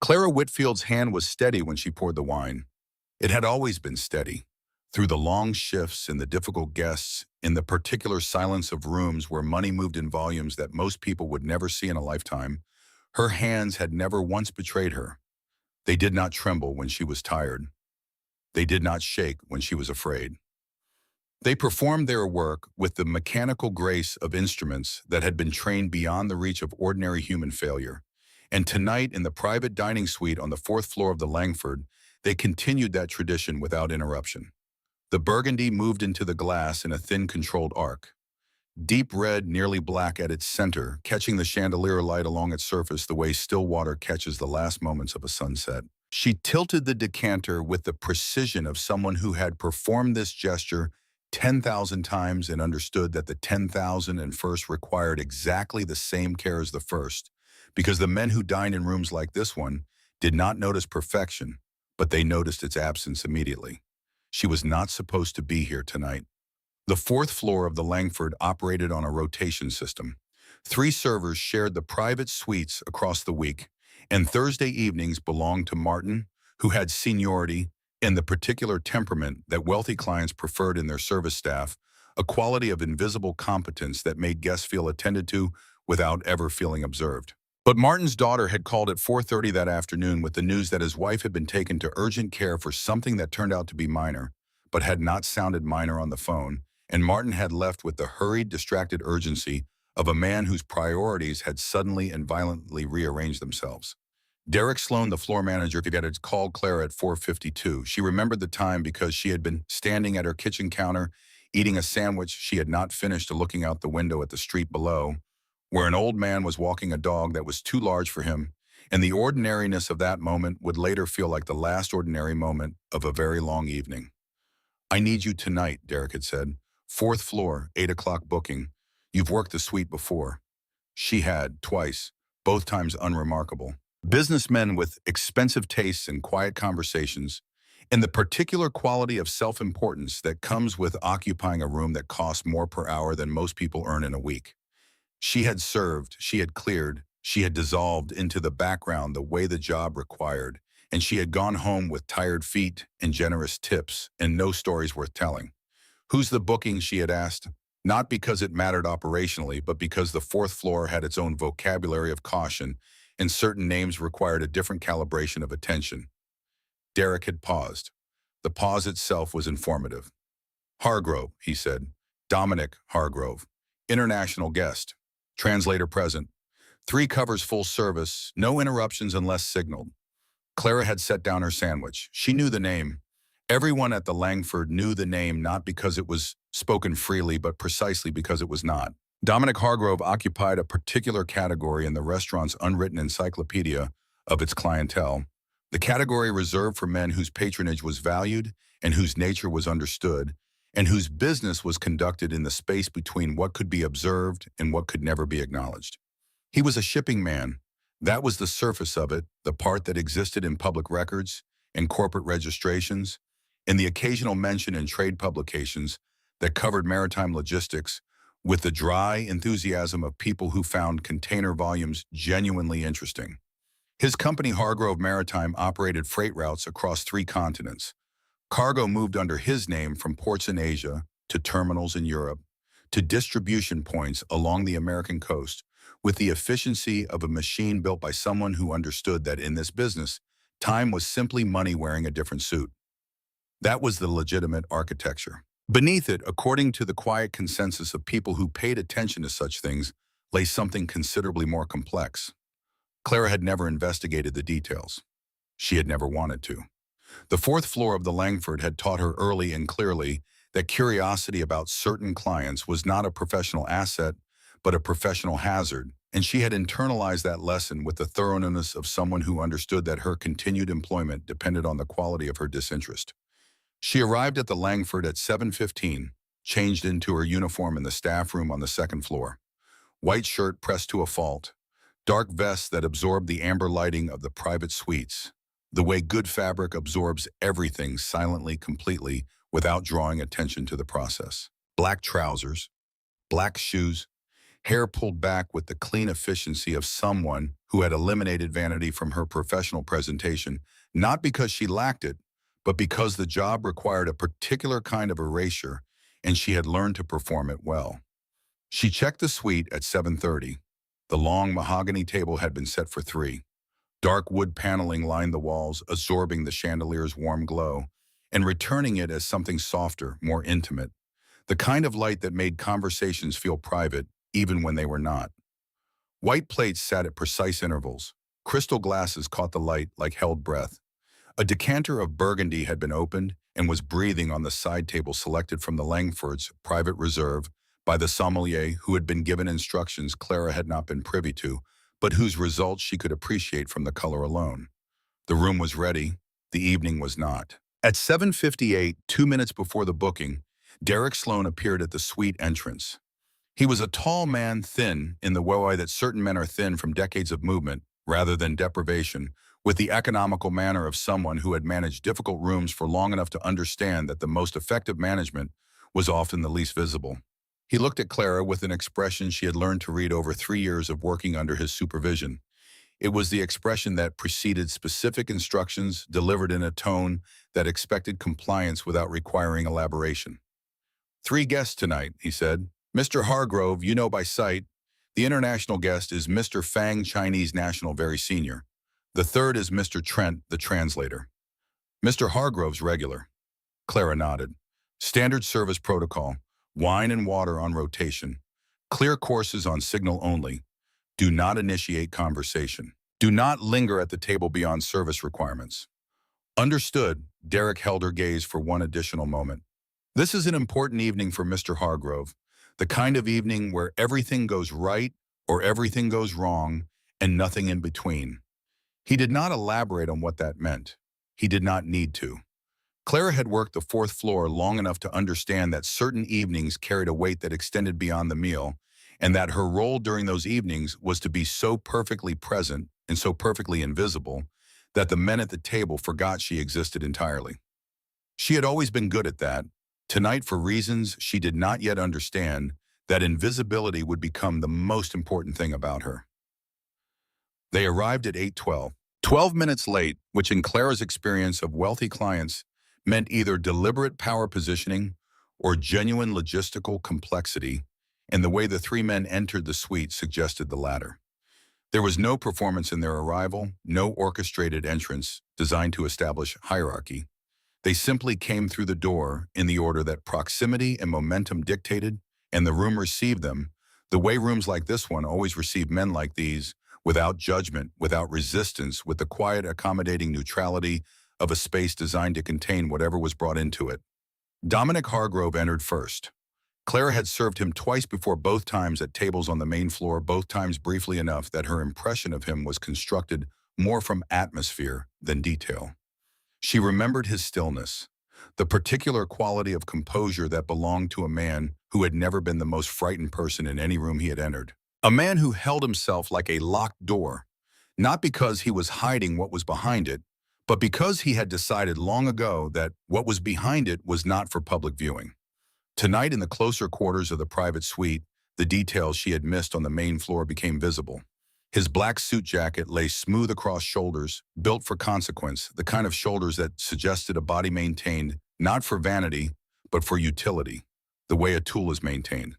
Clara Whitfield's hand was steady when she poured the wine. It had always been steady. Through the long shifts and the difficult guests, in the particular silence of rooms where money moved in volumes that most people would never see in a lifetime, her hands had never once betrayed her. They did not tremble when she was tired. They did not shake when she was afraid. They performed their work with the mechanical grace of instruments that had been trained beyond the reach of ordinary human failure. And tonight, in the private dining suite on the fourth floor of the Langford, they continued that tradition without interruption. The burgundy moved into the glass in a thin, controlled arc. Deep red, nearly black at its center, catching the chandelier light along its surface the way still water catches the last moments of a sunset. She tilted the decanter with the precision of someone who had performed this gesture 10,000 times and understood that the 10,001st required exactly the same care as the first, because the men who dined in rooms like this one did not notice perfection, but they noticed its absence immediately. She was not supposed to be here tonight. The fourth floor of the Langford operated on a rotation system. 3 servers shared the private suites across the week, and Thursday evenings belonged to Martin, who had seniority and the particular temperament that wealthy clients preferred in their service staff, a quality of invisible competence that made guests feel attended to without ever feeling observed. But Martin's daughter had called at 4:30 that afternoon with the news that his wife had been taken to urgent care for something that turned out to be minor, but had not sounded minor on the phone, and Martin had left with the hurried, distracted urgency of a man whose priorities had suddenly and violently rearranged themselves. Derek Sloan, the floor manager, had called Clara at 4:52. She remembered the time because she had been standing at her kitchen counter, eating a sandwich she had not finished, looking out the window at the street below, where an old man was walking a dog that was too large for him, and the ordinariness of that moment would later feel like the last ordinary moment of a very long evening. "I need you tonight," Derek had said. "4th floor, 8 o'clock booking. You've worked the suite before." She had, twice, both times unremarkable. Businessmen with expensive tastes and quiet conversations, and the particular quality of self-importance that comes with occupying a room that costs more per hour than most people earn in a week. She had served, she had cleared, she had dissolved into the background the way the job required, and she had gone home with tired feet and generous tips and no stories worth telling. "Who's the booking?" she had asked, not because it mattered operationally, but because the 4th floor had its own vocabulary of caution, and certain names required a different calibration of attention. Derek had paused. The pause itself was informative. "Hargrove," he said. "Dominic Hargrove. International guest. Translator present. 3 covers full service, no interruptions unless signaled." Clara had set down her sandwich. She knew the name. Everyone at the Langford knew the name not because it was spoken freely, but precisely because it was not. Dominic Hargrove occupied a particular category in the restaurant's unwritten encyclopedia of its clientele, the category reserved for men whose patronage was valued and whose nature was understood, and whose business was conducted in the space between what could be observed and what could never be acknowledged. He was a shipping man. That was the surface of it, the part that existed in public records and corporate registrations, and the occasional mention in trade publications that covered maritime logistics, with the dry enthusiasm of people who found container volumes genuinely interesting. His company, Hargrove Maritime, operated freight routes across 3 continents. Cargo moved under his name from ports in Asia to terminals in Europe to distribution points along the American coast, with the efficiency of a machine built by someone who understood that in this business, time was simply money wearing a different suit. That was the legitimate architecture. Beneath it, according to the quiet consensus of people who paid attention to such things, lay something considerably more complex. Clara had never investigated the details. She had never wanted to. The 4th floor of the Langford had taught her early and clearly that curiosity about certain clients was not a professional asset, but a professional hazard, and she had internalized that lesson with the thoroughness of someone who understood that her continued employment depended on the quality of her disinterest. She arrived at the Langford at 7:15, changed into her uniform in the staff room on the 2nd floor. White shirt pressed to a fault, dark vest that absorbed the amber lighting of the private suites, the way good fabric absorbs everything silently, completely, without drawing attention to the process. Black trousers, black shoes, hair pulled back with the clean efficiency of someone who had eliminated vanity from her professional presentation, not because she lacked it, but because the job required a particular kind of erasure, and she had learned to perform it well. She checked the suite at 7:30. The long mahogany table had been set for 3. Dark wood paneling lined the walls, absorbing the chandelier's warm glow and returning it as something softer, more intimate, the kind of light that made conversations feel private, even when they were not. White plates sat at precise intervals. Crystal glasses caught the light like held breath. A decanter of Burgundy had been opened and was breathing on the side table selected from the Langfords' private reserve by the sommelier who had been given instructions Clara had not been privy to, but whose results she could appreciate from the color alone. The room was ready. The evening was not. At 7:58, 2 minutes before the booking, Derek Sloan appeared at the suite entrance. He was a tall man, thin, in the way that certain men are thin from decades of movement, rather than deprivation, with the economical manner of someone who had managed difficult rooms for long enough to understand that the most effective management was often the least visible. He looked at Clara with an expression she had learned to read over 3 years of working under his supervision. It was the expression that preceded specific instructions delivered in a tone that expected compliance without requiring elaboration. "3 guests tonight," he said. "Mr. Hargrove, you know by sight. The international guest is Mr. Fang, Chinese national, very senior. The third is Mr. Trent, the translator. Mr. Hargrove's regular." Clara nodded. "Standard service protocol. Wine and water on rotation. Clear courses on signal only. Do not initiate conversation. Do not linger at the table beyond service requirements." "Understood." Derek held her gaze for one additional moment. "This is an important evening for Mr. Hargrove. The kind of evening where everything goes right or everything goes wrong and nothing in between." He did not elaborate on what that meant. He did not need to. Clara had worked the 4th floor long enough to understand that certain evenings carried a weight that extended beyond the meal, and that her role during those evenings was to be so perfectly present and so perfectly invisible that the men at the table forgot she existed entirely. She had always been good at that. Tonight, for reasons she did not yet understand, that invisibility would become the most important thing about her. They arrived at 8:12. 12 minutes late, which in Clara's experience of wealthy clients meant either deliberate power positioning or genuine logistical complexity, and the way the 3 men entered the suite suggested the latter. There was no performance in their arrival, no orchestrated entrance designed to establish hierarchy. They simply came through the door in the order that proximity and momentum dictated, and the room received them, the way rooms like this one always receive men like these, without judgment, without resistance, with the quiet, accommodating neutrality of a space designed to contain whatever was brought into it. Dominic Hargrove entered first. Clara had served him twice before, both times at tables on the main floor, both times briefly enough that her impression of him was constructed more from atmosphere than detail. She remembered his stillness, the particular quality of composure that belonged to a man who had never been the most frightened person in any room he had entered. A man who held himself like a locked door, not because he was hiding what was behind it, but because he had decided long ago that what was behind it was not for public viewing. Tonight, in the closer quarters of the private suite, the details she had missed on the main floor became visible. His black suit jacket lay smooth across shoulders, built for consequence, the kind of shoulders that suggested a body maintained not for vanity, but for utility, the way a tool is maintained.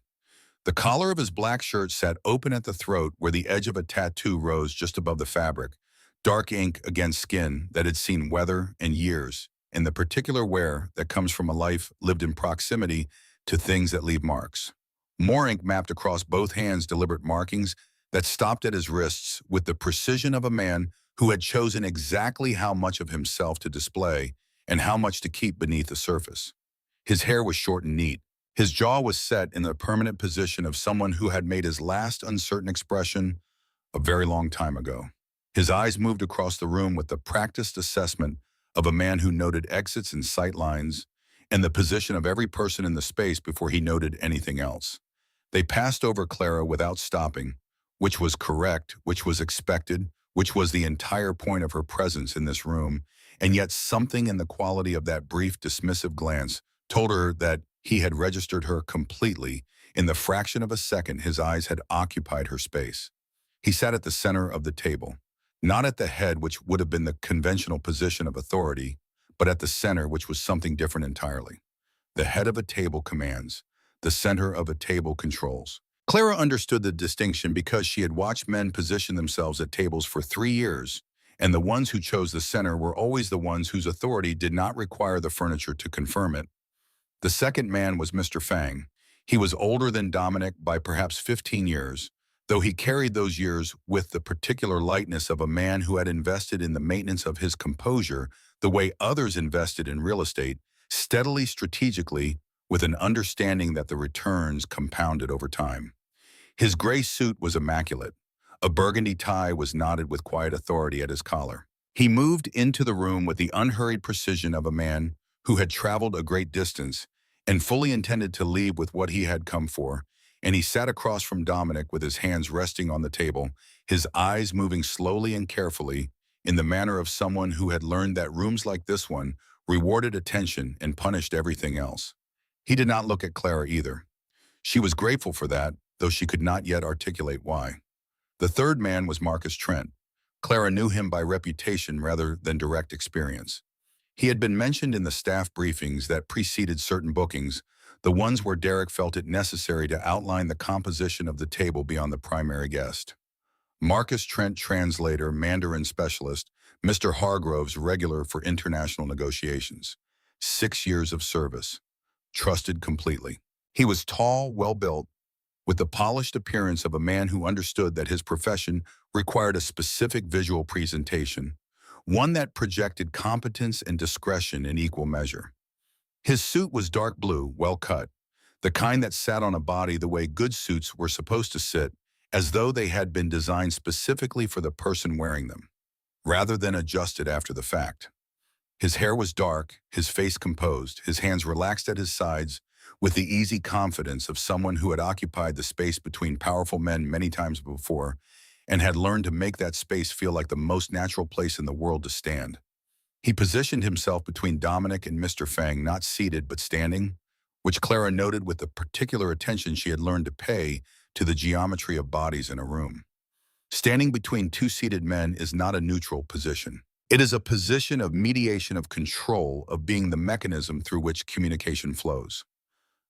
The collar of his black shirt sat open at the throat where the edge of a tattoo rose just above the fabric, dark ink against skin that had seen weather and years, and the particular wear that comes from a life lived in proximity to things that leave marks. More ink mapped across both hands, deliberate markings that stopped at his wrists with the precision of a man who had chosen exactly how much of himself to display and how much to keep beneath the surface. His hair was short and neat. His jaw was set in the permanent position of someone who had made his last uncertain expression a very long time ago. His eyes moved across the room with the practiced assessment of a man who noted exits and sight lines and the position of every person in the space before he noted anything else. They passed over Clara without stopping, which was correct, which was expected, which was the entire point of her presence in this room, and yet something in the quality of that brief dismissive glance told her that he had registered her completely In the fraction of a second, his eyes had occupied her space. He sat at the center of the table, not at the head, which would have been the conventional position of authority, but at the center, which was something different entirely. The head of a table commands. The center of a table controls. Clara understood the distinction because she had watched men position themselves at tables for 3 years, and the ones who chose the center were always the ones whose authority did not require the furniture to confirm it. The second man was Mr. Fang. He was older than Dominic by perhaps 15 years, though he carried those years with the particular lightness of a man who had invested in the maintenance of his composure the way others invested in real estate, steadily, strategically, with an understanding that the returns compounded over time. His gray suit was immaculate. A burgundy tie was knotted with quiet authority at his collar. He moved into the room with the unhurried precision of a man who had traveled a great distance and fully intended to leave with what he had come for, and he sat across from Dominic with his hands resting on the table, his eyes moving slowly and carefully in the manner of someone who had learned that rooms like this one rewarded attention and punished everything else. He did not look at Clara either. She was grateful for that, though she could not yet articulate why. The third man was Marcus Trent. Clara knew him by reputation rather than direct experience. He had been mentioned in the staff briefings that preceded certain bookings, the ones where Derek felt it necessary to outline the composition of the table beyond the primary guest. Marcus Trent, translator, Mandarin specialist, Mr. Hargroves, regular for international negotiations. 6 years of service. Trusted completely. He was tall, well-built, with the polished appearance of a man who understood that his profession required a specific visual presentation, one that projected competence and discretion in equal measure. His suit was dark blue, well cut, the kind that sat on a body the way good suits were supposed to sit, as though they had been designed specifically for the person wearing them, rather than adjusted after the fact. His hair was dark, his face composed, his hands relaxed at his sides, with the easy confidence of someone who had occupied the space between powerful men many times before and had learned to make that space feel like the most natural place in the world to stand. He positioned himself between Dominic and Mr. Fang, not seated but standing, which Clara noted with the particular attention she had learned to pay to the geometry of bodies in a room. Standing between two seated men is not a neutral position. It is a position of mediation, of control, of being the mechanism through which communication flows.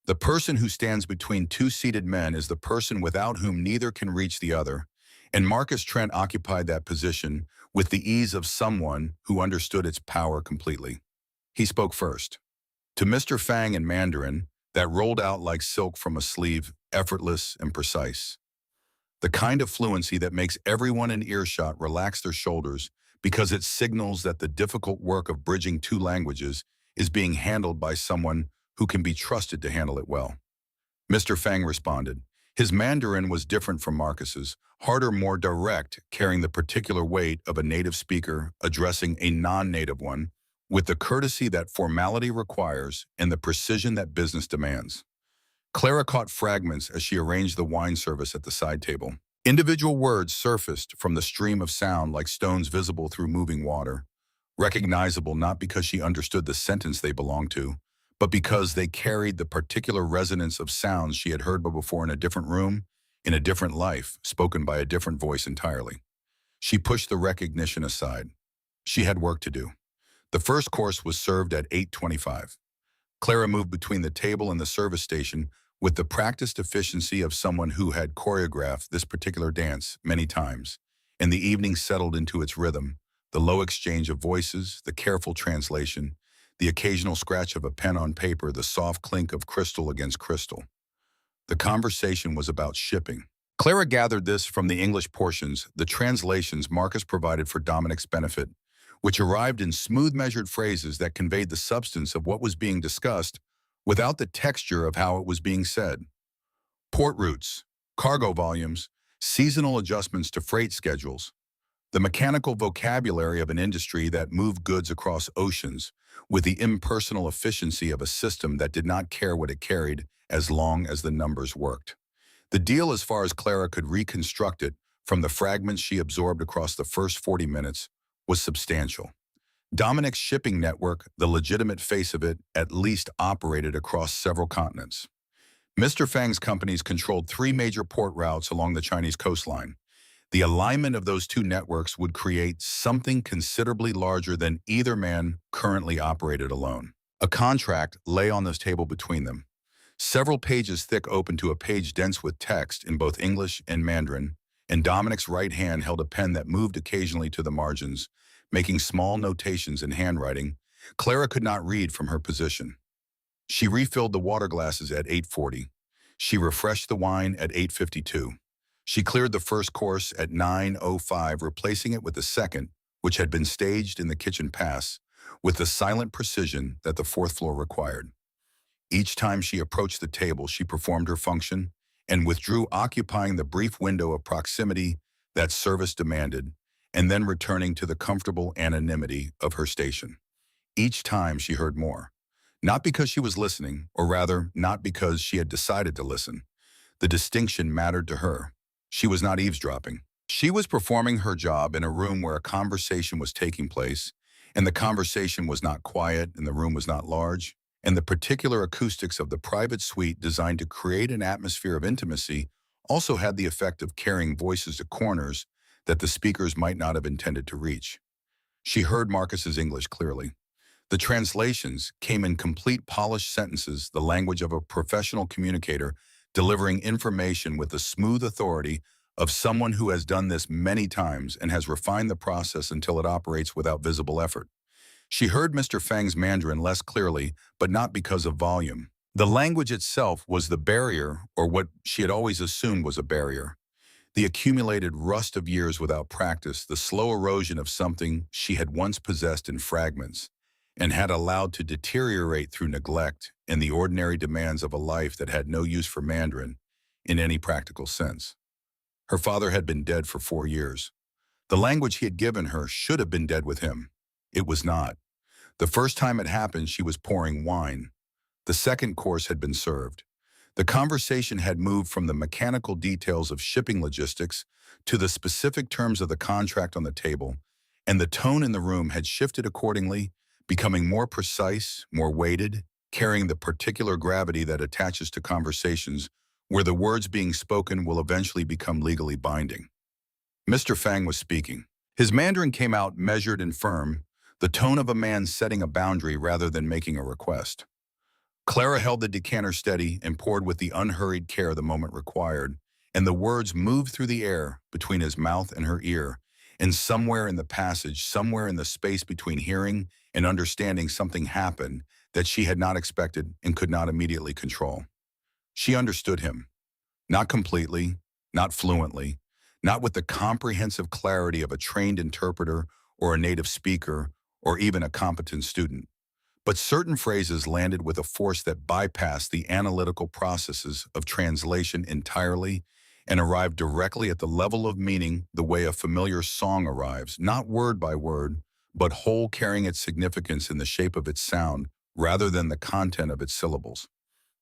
The person who stands between two seated men is the person without whom neither can reach the other, and Marcus Trent occupied that position with the ease of someone who understood its power completely. He spoke first. To Mr. Fang in Mandarin, that rolled out like silk from a sleeve, effortless and precise. The kind of fluency that makes everyone in earshot relax their shoulders because it signals that the difficult work of bridging two languages is being handled by someone who can be trusted to handle it well. Mr. Fang responded. His Mandarin was different from Marcus's, harder, more direct, carrying the particular weight of a native speaker addressing a non-native one, with the courtesy that formality requires and the precision that business demands. Clara caught fragments as she arranged the wine service at the side table. Individual words surfaced from the stream of sound like stones visible through moving water, recognizable not because she understood the sentence they belonged to, but because they carried the particular resonance of sounds she had heard before in a different room, in a different life, spoken by a different voice entirely. She pushed the recognition aside. She had work to do. The first course was served at 8:25. Clara moved between the table and the service station with the practiced efficiency of someone who had choreographed this particular dance many times, and the evening settled into its rhythm, the low exchange of voices, the careful translation, the occasional scratch of a pen on paper, the soft clink of crystal against crystal. The conversation was about shipping. Clara gathered this from the English portions, the translations Marcus provided for Dominic's benefit, which arrived in smooth measured phrases that conveyed the substance of what was being discussed without the texture of how it was being said. Port routes, cargo volumes, seasonal adjustments to freight schedules, the mechanical vocabulary of an industry that moved goods across oceans with the impersonal efficiency of a system that did not care what it carried as long as the numbers worked. The deal, as far as Clara could reconstruct it from the fragments she absorbed across the first 40 minutes, was substantial. Dominic's shipping network, the legitimate face of it, at least operated across several continents. Mr. Fang's companies controlled three major port routes along the Chinese coastline. The alignment of those two networks would create something considerably larger than either man currently operated alone. A contract lay on this table between them, several pages thick open to a page dense with text in both English and Mandarin, and Dominic's right hand held a pen that moved occasionally to the margins, making small notations in handwriting Clara could not read from her position. She refilled the water glasses at 8:40. She refreshed the wine at 8:52. She cleared the first course at 9:05, replacing it with the second, which had been staged in the kitchen pass, with the silent precision that the fourth floor required. Each time she approached the table, she performed her function and withdrew, occupying the brief window of proximity that service demanded, and then returning to the comfortable anonymity of her station. Each time she heard more. Not because she was listening, or rather, not because she had decided to listen. The distinction mattered to her. She was not eavesdropping. She was performing her job in a room where a conversation was taking place, and the conversation was not quiet, and the room was not large, and the particular acoustics of the private suite designed to create an atmosphere of intimacy also had the effect of carrying voices to corners that the speakers might not have intended to reach. She heard Marcus's English clearly. The translations came in complete polished sentences, the language of a professional communicator delivering information with the smooth authority of someone who has done this many times and has refined the process until it operates without visible effort. She heard Mr. Fang's Mandarin less clearly, but not because of volume. The language itself was the barrier, or what she had always assumed was a barrier. The accumulated rust of years without practice, the slow erosion of something she had once possessed in fragments and had allowed to deteriorate through neglect and the ordinary demands of a life that had no use for Mandarin in any practical sense. Her father had been dead for 4 years. The language he had given her should have been dead with him. It was not. The first time it happened, she was pouring wine. The second course had been served. The conversation had moved from the mechanical details of shipping logistics to the specific terms of the contract on the table, and the tone in the room had shifted accordingly, becoming more precise, more weighted, carrying the particular gravity that attaches to conversations where the words being spoken will eventually become legally binding. Mr. Fang was speaking. His Mandarin came out measured and firm, the tone of a man setting a boundary rather than making a request. Clara held the decanter steady and poured with the unhurried care the moment required, and the words moved through the air between his mouth and her ear, and somewhere in the passage, somewhere in the space between hearing and understanding, something happened that she had not expected and could not immediately control. She understood him. Not completely, not fluently, not with the comprehensive clarity of a trained interpreter or a native speaker or even a competent student. But certain phrases landed with a force that bypassed the analytical processes of translation entirely and arrived directly at the level of meaning the way a familiar song arrives, not word by word, but whole, carrying its significance in the shape of its sound rather than the content of its syllables.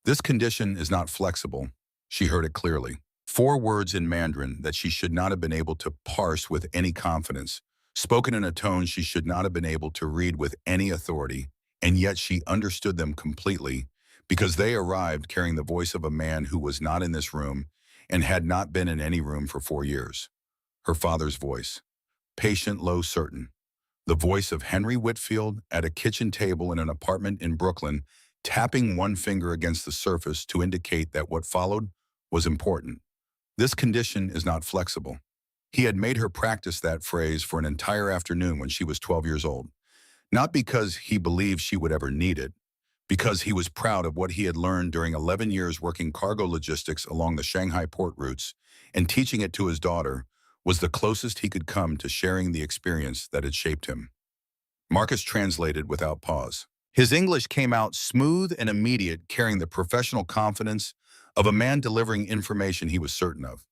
This condition is not flexible. She heard it clearly. 4 words in Mandarin that she should not have been able to parse with any confidence, spoken in a tone she should not have been able to read with any authority, and yet she understood them completely because they arrived carrying the voice of a man who was not in this room and had not been in any room for 4 years. Her father's voice, patient, low, certain. The voice of Henry Whitfield at a kitchen table in an apartment in Brooklyn, tapping one finger against the surface to indicate that what followed was important. This condition is not flexible. He had made her practice that phrase for an entire afternoon when she was 12 years old. Not because he believed she would ever need it, because he was proud of what he had learned during 11 years working cargo logistics along the Shanghai port routes, and teaching it to his daughter was the closest he could come to sharing the experience that had shaped him. Marcus translated without pause. His English came out smooth and immediate, carrying the professional confidence of a man delivering information he was certain of.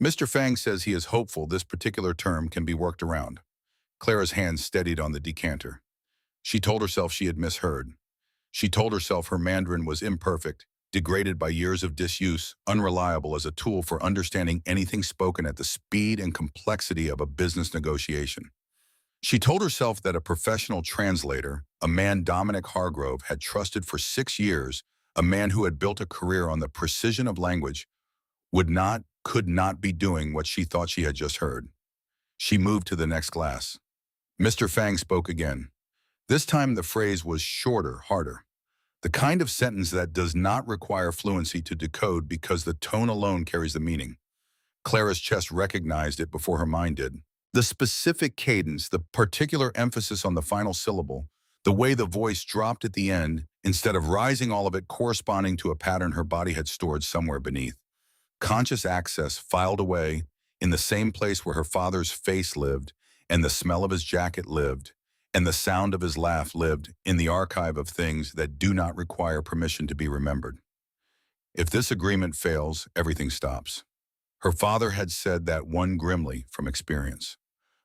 Mr. Fang says he is hopeful this particular term can be worked around. Clara's hand steadied on the decanter. She told herself she had misheard. She told herself her Mandarin was imperfect, degraded by years of disuse, unreliable as a tool for understanding anything spoken at the speed and complexity of a business negotiation. She told herself that a professional translator, a man Dominic Hargrove had trusted for 6 years, A man who had built a career on the precision of language could not be doing what she thought she had just heard. She moved to the next class. Mr. Fang spoke again. This time the phrase was shorter, harder. The kind of sentence that does not require fluency to decode because the tone alone carries the meaning. Clara's chest recognized it before her mind did. The specific cadence, the particular emphasis on the final syllable, the way the voice dropped at the end, instead of rising all of it corresponding to a pattern her body had stored somewhere beneath. Conscious access filed away in the same place where her father's face lived, and the smell of his jacket lived, and the sound of his laugh lived in the archive of things that do not require permission to be remembered. If this agreement fails, everything stops. Her father had said that one grimly from experience.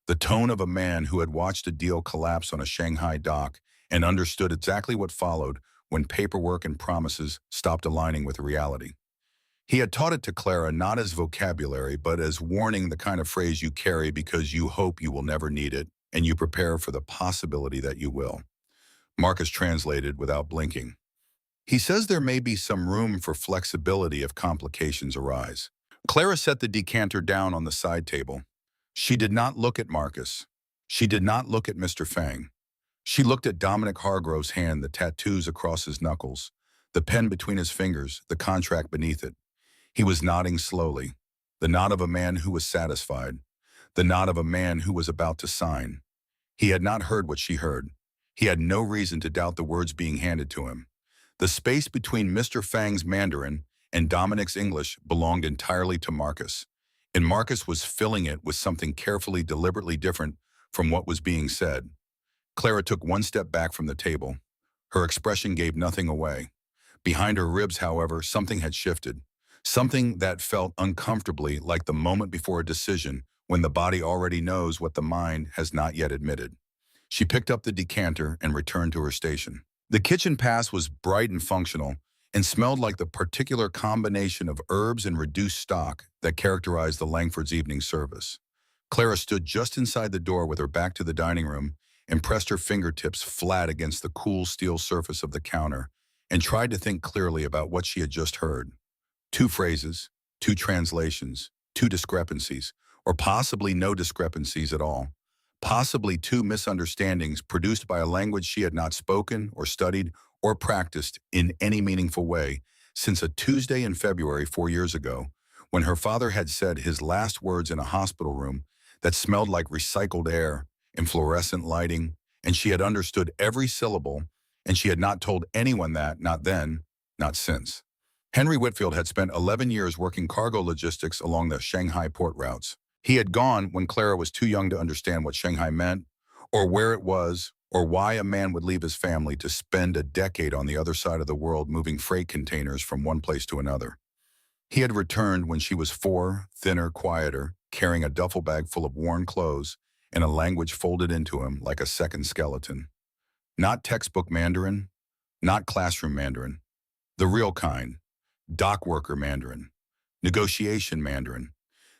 The tone of a man who had watched a deal collapse on a Shanghai dock and understood exactly what followed when paperwork and promises stopped aligning with reality. He had taught it to Clara not as vocabulary, but as warning, the kind of phrase you carry because you hope you will never need it, and you prepare for the possibility that you will. Marcus translated without blinking. He says there may be some room for flexibility if complications arise. Clara set the decanter down on the side table. She did not look at Marcus. She did not look at Mr. Fang. She looked at Dominic Hargrove's hand, the tattoos across his knuckles, the pen between his fingers, the contract beneath it. He was nodding slowly, the nod of a man who was satisfied, the nod of a man who was about to sign. He had not heard what she heard. He had no reason to doubt the words being handed to him. The space between Mr. Fang's Mandarin and Dominic's English belonged entirely to Marcus, and Marcus was filling it with something carefully, deliberately different from what was being said. Clara took one step back from the table. Her expression gave nothing away. Behind her ribs, however, something had shifted. Something that felt uncomfortably like the moment before a decision when the body already knows what the mind has not yet admitted. She picked up the decanter and returned to her station. The kitchen pass was bright and functional and smelled like the particular combination of herbs and reduced stock that characterized the Langford's evening service. Clara stood just inside the door with her back to the dining room and pressed her fingertips flat against the cool steel surface of the counter and tried to think clearly about what she had just heard. Two phrases, two translations, two discrepancies, or possibly no discrepancies at all. Possibly two misunderstandings produced by a language she had not spoken or studied or practiced in any meaningful way since a Tuesday in February 4 years ago, when her father had said his last words in a hospital room that smelled like recycled air and fluorescent lighting, and she had understood every syllable, and she had not told anyone that, not then, not since. Henry Whitfield had spent 11 years working cargo logistics along the Shanghai port routes. He had gone when Clara was too young to understand what Shanghai meant, or where it was, or why a man would leave his family to spend a decade on the other side of the world moving freight containers from one place to another. He had returned when she was 4, thinner, quieter, carrying a duffel bag full of worn clothes and a language folded into him like a second skeleton. Not textbook Mandarin, not classroom Mandarin, the real kind, dock worker Mandarin, negotiation Mandarin,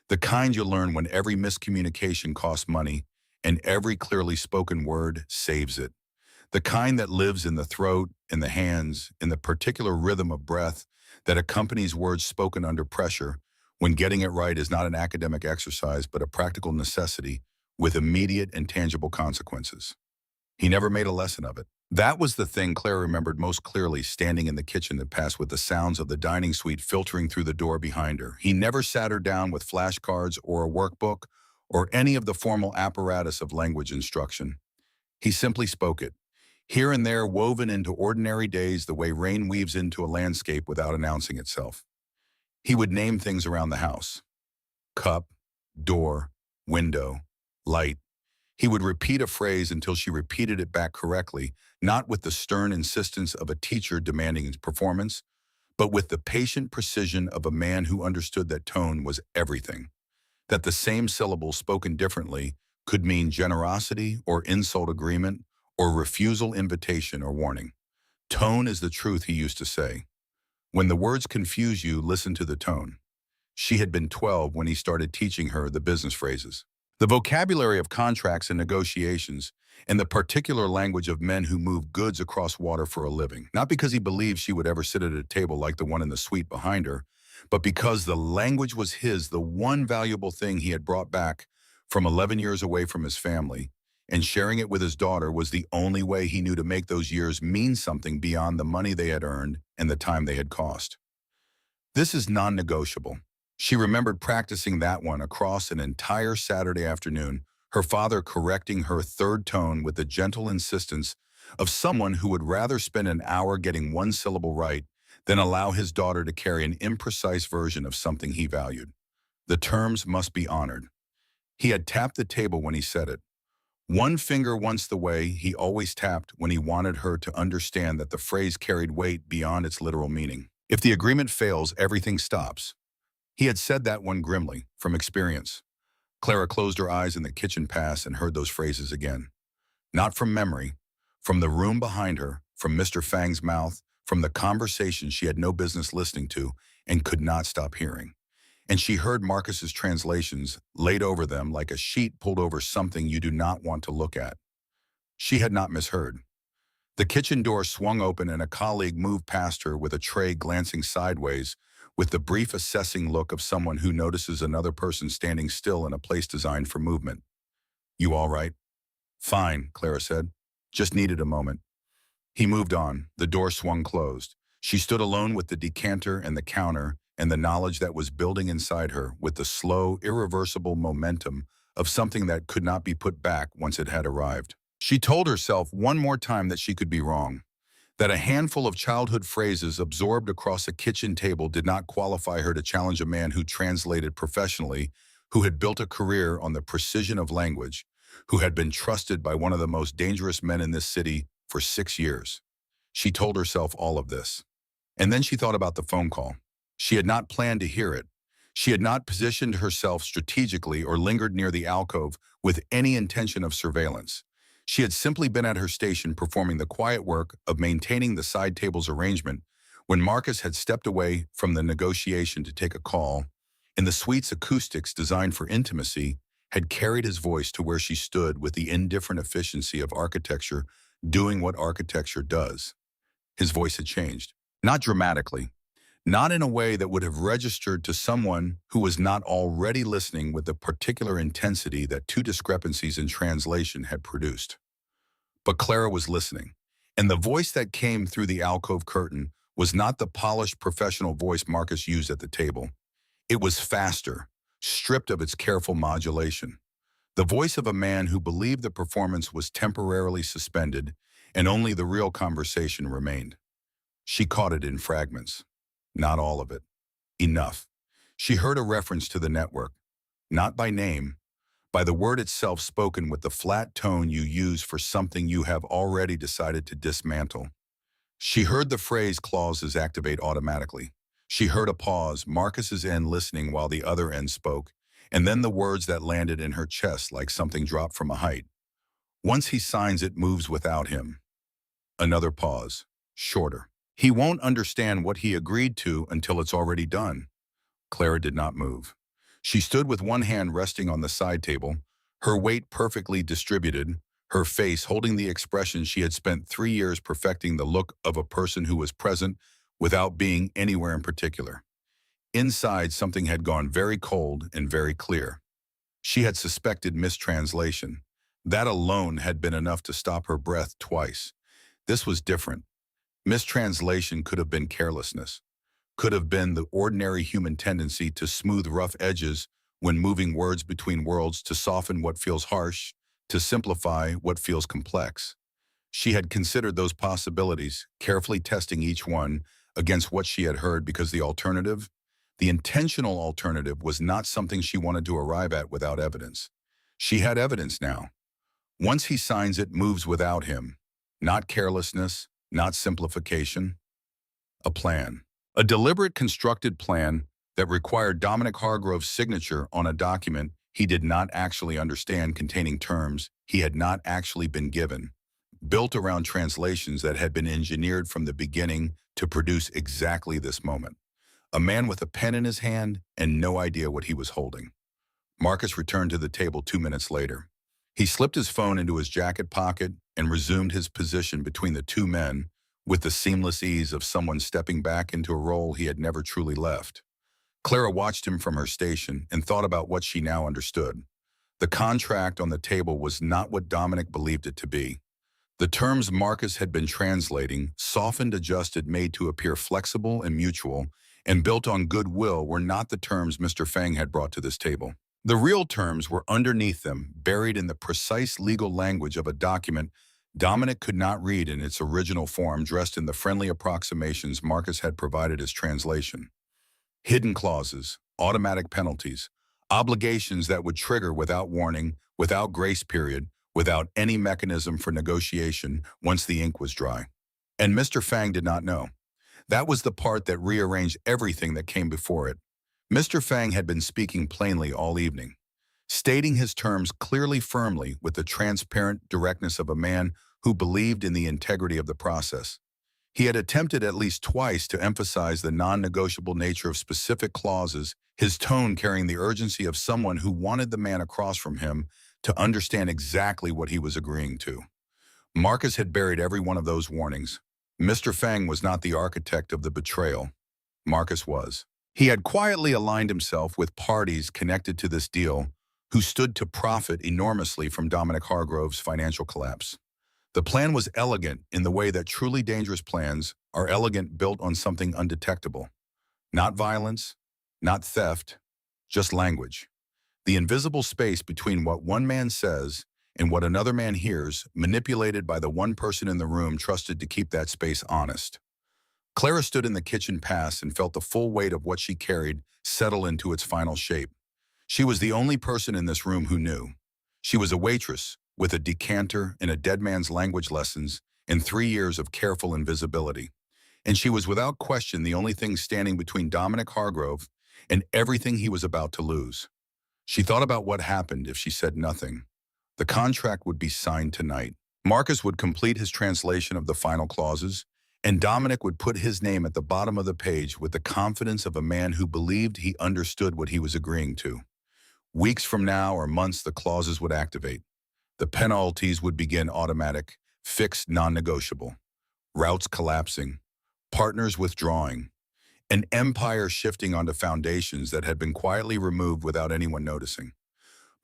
the kind you learn when every miscommunication costs money and every clearly spoken word saves it. The kind that lives in the throat, in the hands, in the particular rhythm of breath that accompanies words spoken under pressure when getting it right is not an academic exercise but a practical necessity with immediate and tangible consequences. He never made a lesson of it. That was the thing Claire remembered most clearly, standing in the kitchen that passed with the sounds of the dining suite filtering through the door behind her. He never sat her down with flashcards or a workbook or any of the formal apparatus of language instruction. He simply spoke it, here and there woven into ordinary days the way rain weaves into a landscape without announcing itself. He would name things around the house: cup, door, window, light. He would repeat a phrase until she repeated it back correctly, not with the stern insistence of a teacher demanding performance, but with the patient precision of a man who understood that tone was everything, that the same syllable spoken differently could mean generosity or insult, agreement or refusal, invitation or warning. Tone is the truth, he used to say. When the words confuse you, listen to the tone. She had been 12 when he started teaching her the business phrases. The vocabulary of contracts and negotiations, and the particular language of men who move goods across water for a living. Not because he believed she would ever sit at a table like the one in the suite behind her, but because the language was his, the one valuable thing he had brought back from 11 years away from his family, and sharing it with his daughter was the only way he knew to make those years mean something beyond the money they had earned and the time they had cost. This is non-negotiable. She remembered practicing that one across an entire Saturday afternoon, her father correcting her third tone with the gentle insistence of someone who would rather spend an hour getting one syllable right than allow his daughter to carry an imprecise version of something he valued. The terms must be honored. He had tapped the table when he said it. One finger once the way he always tapped when he wanted her to understand that the phrase carried weight beyond its literal meaning. If the agreement fails, everything stops. He had said that one grimly, from experience. Clara closed her eyes in the kitchen pass and heard those phrases again. Not from memory, from the room behind her, from Mr. Fang's mouth, from the conversation she had no business listening to and could not stop hearing. And she heard Marcus's translations laid over them like a sheet pulled over something you do not want to look at. She had not misheard. The kitchen door swung open and a colleague moved past her with a tray glancing sideways with the brief assessing look of someone who notices another person standing still in a place designed for movement. "You all right?" "Fine," Clara said. "Just needed a moment." He moved on. The door swung closed. She stood alone with the decanter and the counter and the knowledge that was building inside her with the slow, irreversible momentum of something that could not be put back once it had arrived. She told herself one more time that she could be wrong, that a handful of childhood phrases absorbed across a kitchen table did not qualify her to challenge a man who translated professionally, who had built a career on the precision of language, who had been trusted by one of the most dangerous men in this city for 6 years. She told herself all of this. And then she thought about the phone call. She had not planned to hear it. She had not positioned herself strategically or lingered near the alcove with any intention of surveillance. She had simply been at her station performing the quiet work of maintaining the side table's arrangement when Marcus had stepped away from the negotiation to take a call, and the suite's acoustics designed for intimacy had carried his voice to where she stood with the indifferent efficiency of architecture doing what architecture does. His voice had changed. Not dramatically. Not in a way that would have registered to someone who was not already listening with the particular intensity that two discrepancies in translation had produced. But Clara was listening, and the voice that came through the alcove curtain was not the polished professional voice Marcus used at the table. It was faster, stripped of its careful modulation. The voice of a man who believed the performance was temporarily suspended and only the real conversation remained. She caught it in fragments. Not all of it. Enough. She heard a reference to the network, not by name, by the word itself spoken with the flat tone you use for something you have already decided to dismantle. She heard the phrase clauses activate automatically. She heard a pause, Marcus's end listening while the other end spoke, and then the words that landed in her chest like something dropped from a height. Once he signs, it moves without him. Another pause, shorter. He won't understand what he agreed to until it's already done. Clara did not move. She stood with one hand resting on the side table, her weight perfectly distributed, her face holding the expression she had spent 3 years perfecting, the look of a person who was present without being anywhere in particular. Inside, something had gone very cold and very clear. She had suspected mistranslation. That alone had been enough to stop her breath twice. This was different. Mistranslation could have been carelessness, could have been the ordinary human tendency to smooth rough edges when moving words between worlds, to soften what feels harsh, to simplify what feels complex. She had considered those possibilities, carefully testing each one against what she had heard, because the alternative, the intentional alternative, was not something she wanted to arrive at without evidence. She had evidence now. Once he signs, it moves without him. Not carelessness, not simplification. A plan. A deliberate, constructed plan that required Dominic Hargrove's signature on a document he did not actually understand, containing terms he had not actually been given, built around translations that had been engineered from the beginning to produce exactly this moment. A man with a pen in his hand and no idea what he was holding. Marcus returned to the table 2 minutes later. He slipped his phone into his jacket pocket and resumed his position between the two men with the seamless ease of someone stepping back into a role he had never truly left. Clara watched him from her station and thought about what she now understood. The contract on the table was not what Dominic believed it to be. The terms Marcus had been translating, softened, adjusted, made to appear flexible and mutual, and built on goodwill, were not the terms Mr. Fang had brought to this table. The real terms were underneath them, buried in the precise legal language of a document Dominic could not read in its original form, dressed in the friendly approximations Marcus had provided as translation. Hidden clauses, automatic penalties, obligations that would trigger without warning, without grace period, without any mechanism for negotiation once the ink was dry. And Mr. Fang did not know. That was the part that rearranged everything that came before it. Mr. Fang had been speaking plainly all evening, stating his terms clearly, firmly, with the transparent directness of a man who believed in the integrity of the process. He had attempted at least twice to emphasize the non-negotiable nature of specific clauses, his tone carrying the urgency of someone who wanted the man across from him to understand exactly what he was agreeing to. Marcus had buried every one of those warnings. Mr. Fang was not the architect of the betrayal. Marcus was. He had quietly aligned himself with parties connected to this deal who stood to profit enormously from Dominic Hargrove's financial collapse. The plan was elegant in the way that truly dangerous plans are elegant, built on something undetectable. Not violence, not theft, just language. The invisible space between what one man says and what another man hears, manipulated by the one person in the room trusted to keep that space honest. Clara stood in the kitchen pass and felt the full weight of what she carried settle into its final shape. She was the only person in this room who knew. She was a waitress with a decanter and a dead man's language lessons and 3 years of careful invisibility. And she was without question the only thing standing between Dominic Hargrove and everything he was about to lose. She thought about what happened if she said nothing. The contract would be signed tonight. Marcus would complete his translation of the final clauses, and Dominic would put his name at the bottom of the page with the confidence of a man who believed he understood what he was agreeing to. Weeks from now or months, the clauses would activate. The penalties would begin automatic, fixed, non-negotiable. Routes collapsing, partners withdrawing, an empire shifting onto foundations that had been quietly removed without anyone noticing.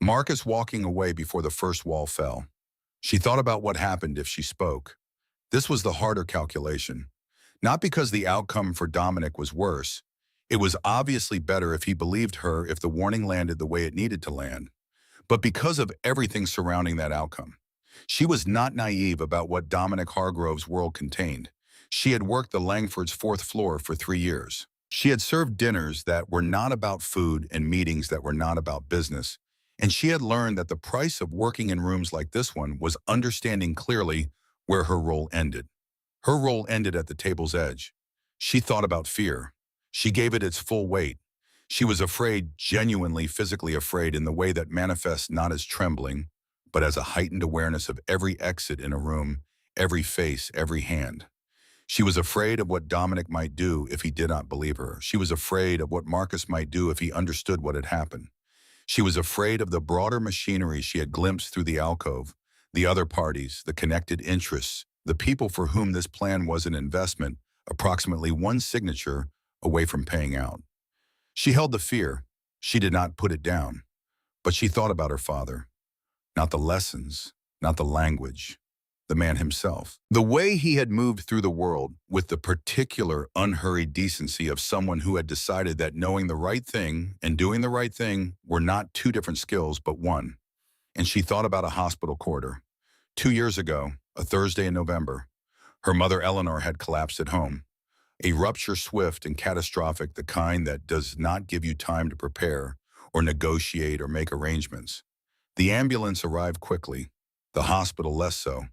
Marcus walking away before the first wall fell. She thought about what happened if she spoke. This was the harder calculation. Not because the outcome for Dominic was worse. It was obviously better if he believed her, if the warning landed the way it needed to land. But because of everything surrounding that outcome. She was not naive about what Dominic Hargrove's world contained. She had worked the Langford's 4th floor for 3 years. She had served dinners that were not about food and meetings that were not about business. And she had learned that the price of working in rooms like this one was understanding clearly where her role ended. Her role ended at the table's edge. She thought about fear. She gave it its full weight. She was afraid, genuinely physically afraid, in the way that manifests not as trembling, but as a heightened awareness of every exit in a room, every face, every hand. She was afraid of what Dominic might do if he did not believe her. She was afraid of what Marcus might do if he understood what had happened. She was afraid of the broader machinery she had glimpsed through the alcove, the other parties, the connected interests, the people for whom this plan was an investment, approximately one signature away from paying out. She held the fear. She did not put it down. But she thought about her father. Not the lessons, not the language, the man himself. The way he had moved through the world with the particular unhurried decency of someone who had decided that knowing the right thing and doing the right thing were not 2 different skills, but one. And she thought about a hospital corridor. 2 years ago, a Thursday in November, her mother Eleanor had collapsed at home. A rupture swift and catastrophic, the kind that does not give you time to prepare or negotiate or make arrangements. The ambulance arrived quickly, the hospital less so.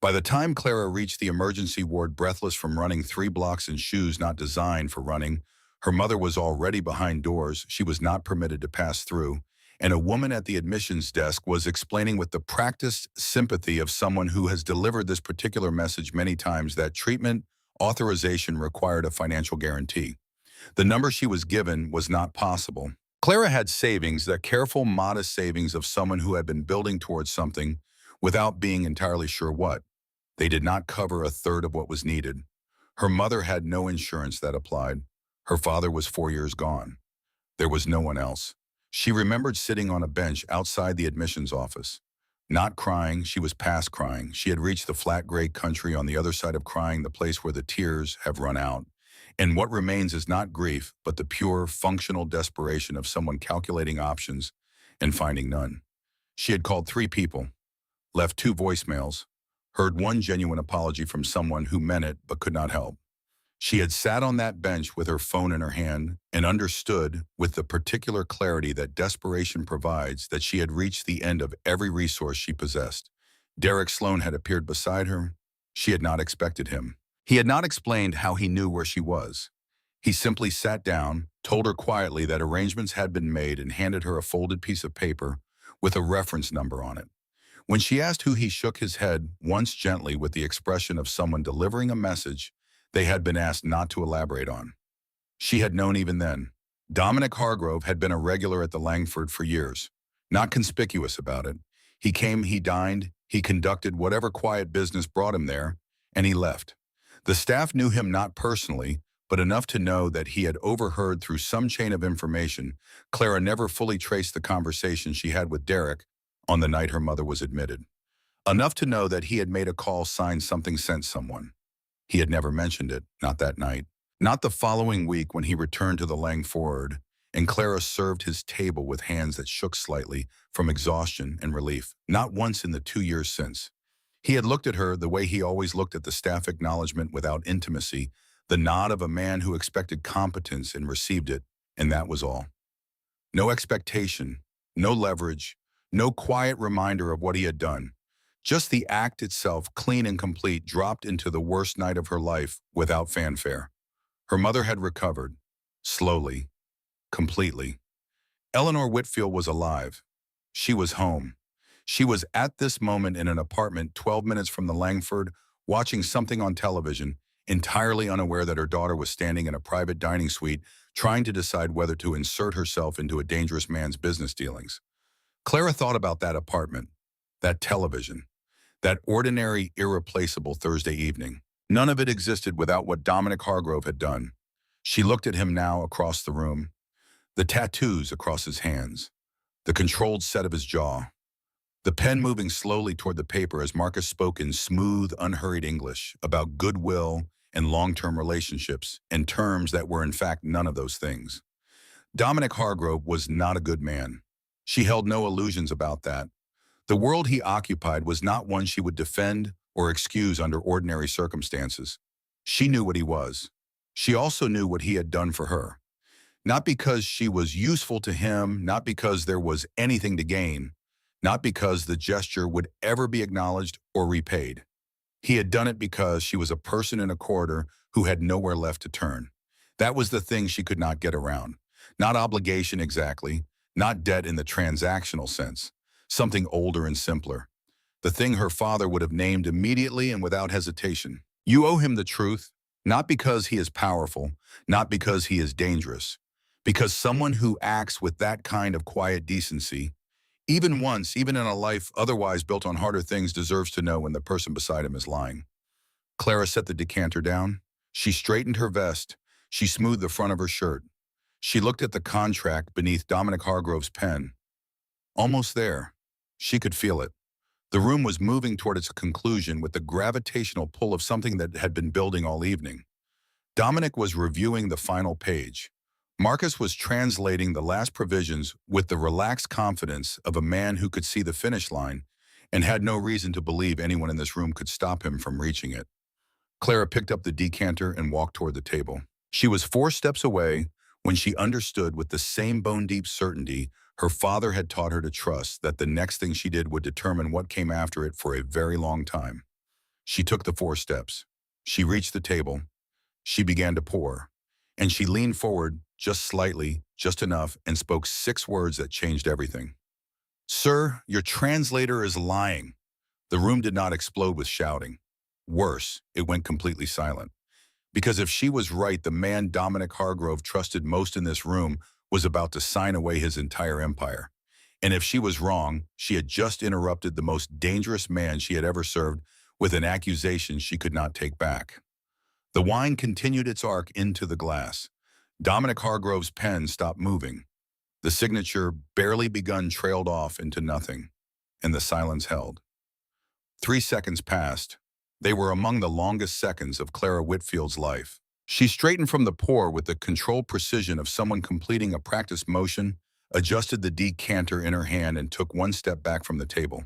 By the time Clara reached the emergency ward, breathless from running 3 blocks in shoes not designed for running, her mother was already behind doors she was not permitted to pass through, and a woman at the admissions desk was explaining with the practiced sympathy of someone who has delivered this particular message many times that treatment authorization required a financial guarantee. The number she was given was not possible. Clara had savings, that careful, modest savings of someone who had been building towards something without being entirely sure what. They did not cover a third of what was needed. Her mother had no insurance that applied. Her father was 4 years gone. There was no one else. She remembered sitting on a bench outside the admissions office. Not crying, she was past crying. She had reached the flat gray country on the other side of crying, the place where the tears have run out. And what remains is not grief, but the pure, functional desperation of someone calculating options and finding none. She had called 3 people, left 2 voicemails, heard one genuine apology from someone who meant it but could not help. She had sat on that bench with her phone in her hand and understood with the particular clarity that desperation provides that she had reached the end of every resource she possessed. Derek Sloan had appeared beside her. She had not expected him. He had not explained how he knew where she was. He simply sat down, told her quietly that arrangements had been made, and handed her a folded piece of paper with a reference number on it. When she asked who, he shook his head once gently with the expression of someone delivering a message they had been asked not to elaborate on. She had known even then. Dominic Hargrove had been a regular at the Langford for years, not conspicuous about it. He came, he dined, he conducted whatever quiet business brought him there, and he left. The staff knew him not personally, but enough to know that he had overheard through some chain of information. Clara never fully traced the conversation she had with Derek on the night her mother was admitted. Enough to know that he had made a call signed something sent someone. He had never mentioned it, not that night. Not the following week when he returned to the Langford, and Clara served his table with hands that shook slightly from exhaustion and relief. Not once in the 2 years since. He had looked at her the way he always looked at the staff, acknowledgement without intimacy, the nod of a man who expected competence and received it, and that was all. No expectation, no leverage, no quiet reminder of what he had done. Just the act itself, clean and complete, dropped into the worst night of her life without fanfare. Her mother had recovered, slowly, completely. Eleanor Whitfield was alive. She was home. She was at this moment in an apartment 12 minutes from the Langford, watching something on television, entirely unaware that her daughter was standing in a private dining suite, trying to decide whether to insert herself into a dangerous man's business dealings. Clara thought about that apartment, that television, that ordinary, irreplaceable Thursday evening. None of it existed without what Dominic Hargrove had done. She looked at him now across the room, the tattoos across his hands, the controlled set of his jaw, the pen moving slowly toward the paper as Marcus spoke in smooth, unhurried English about goodwill and long-term relationships and terms that were in fact none of those things. Dominic Hargrove was not a good man. She held no illusions about that. The world he occupied was not one she would defend or excuse under ordinary circumstances. She knew what he was. She also knew what he had done for her. Not because she was useful to him, not because there was anything to gain, not because the gesture would ever be acknowledged or repaid. He had done it because she was a person in a corridor who had nowhere left to turn. That was the thing she could not get around. Not obligation exactly, not debt in the transactional sense, something older and simpler. The thing her father would have named immediately and without hesitation. You owe him the truth, not because he is powerful, not because he is dangerous, because someone who acts with that kind of quiet decency, even once, even in a life otherwise built on harder things, deserves to know when the person beside him is lying. Clara set the decanter down. She straightened her vest. She smoothed the front of her shirt. She looked at the contract beneath Dominic Hargrove's pen. Almost there. She could feel it. The room was moving toward its conclusion with the gravitational pull of something that had been building all evening. Dominic was reviewing the final page. Marcus was translating the last provisions with the relaxed confidence of a man who could see the finish line and had no reason to believe anyone in this room could stop him from reaching it. Clara picked up the decanter and walked toward the table. She was 4 steps away when she understood with the same bone-deep certainty her father had taught her to trust that the next thing she did would determine what came after it for a very long time. She took the 4 steps. She reached the table. She began to pour. And she leaned forward just slightly, just enough, and spoke 6 words that changed everything. Sir, your translator is lying. The room did not explode with shouting. Worse, it went completely silent. Because if she was right, the man Dominic Hargrove trusted most in this room was about to sign away his entire empire. And if she was wrong, she had just interrupted the most dangerous man she had ever served with an accusation she could not take back. The wine continued its arc into the glass. Dominic Hargrove's pen stopped moving. The signature, barely begun, trailed off into nothing, and the silence held. 3 seconds passed. They were among the longest seconds of Clara Whitfield's life. She straightened from the pour with the controlled precision of someone completing a practice motion, adjusted the decanter in her hand, and took one step back from the table.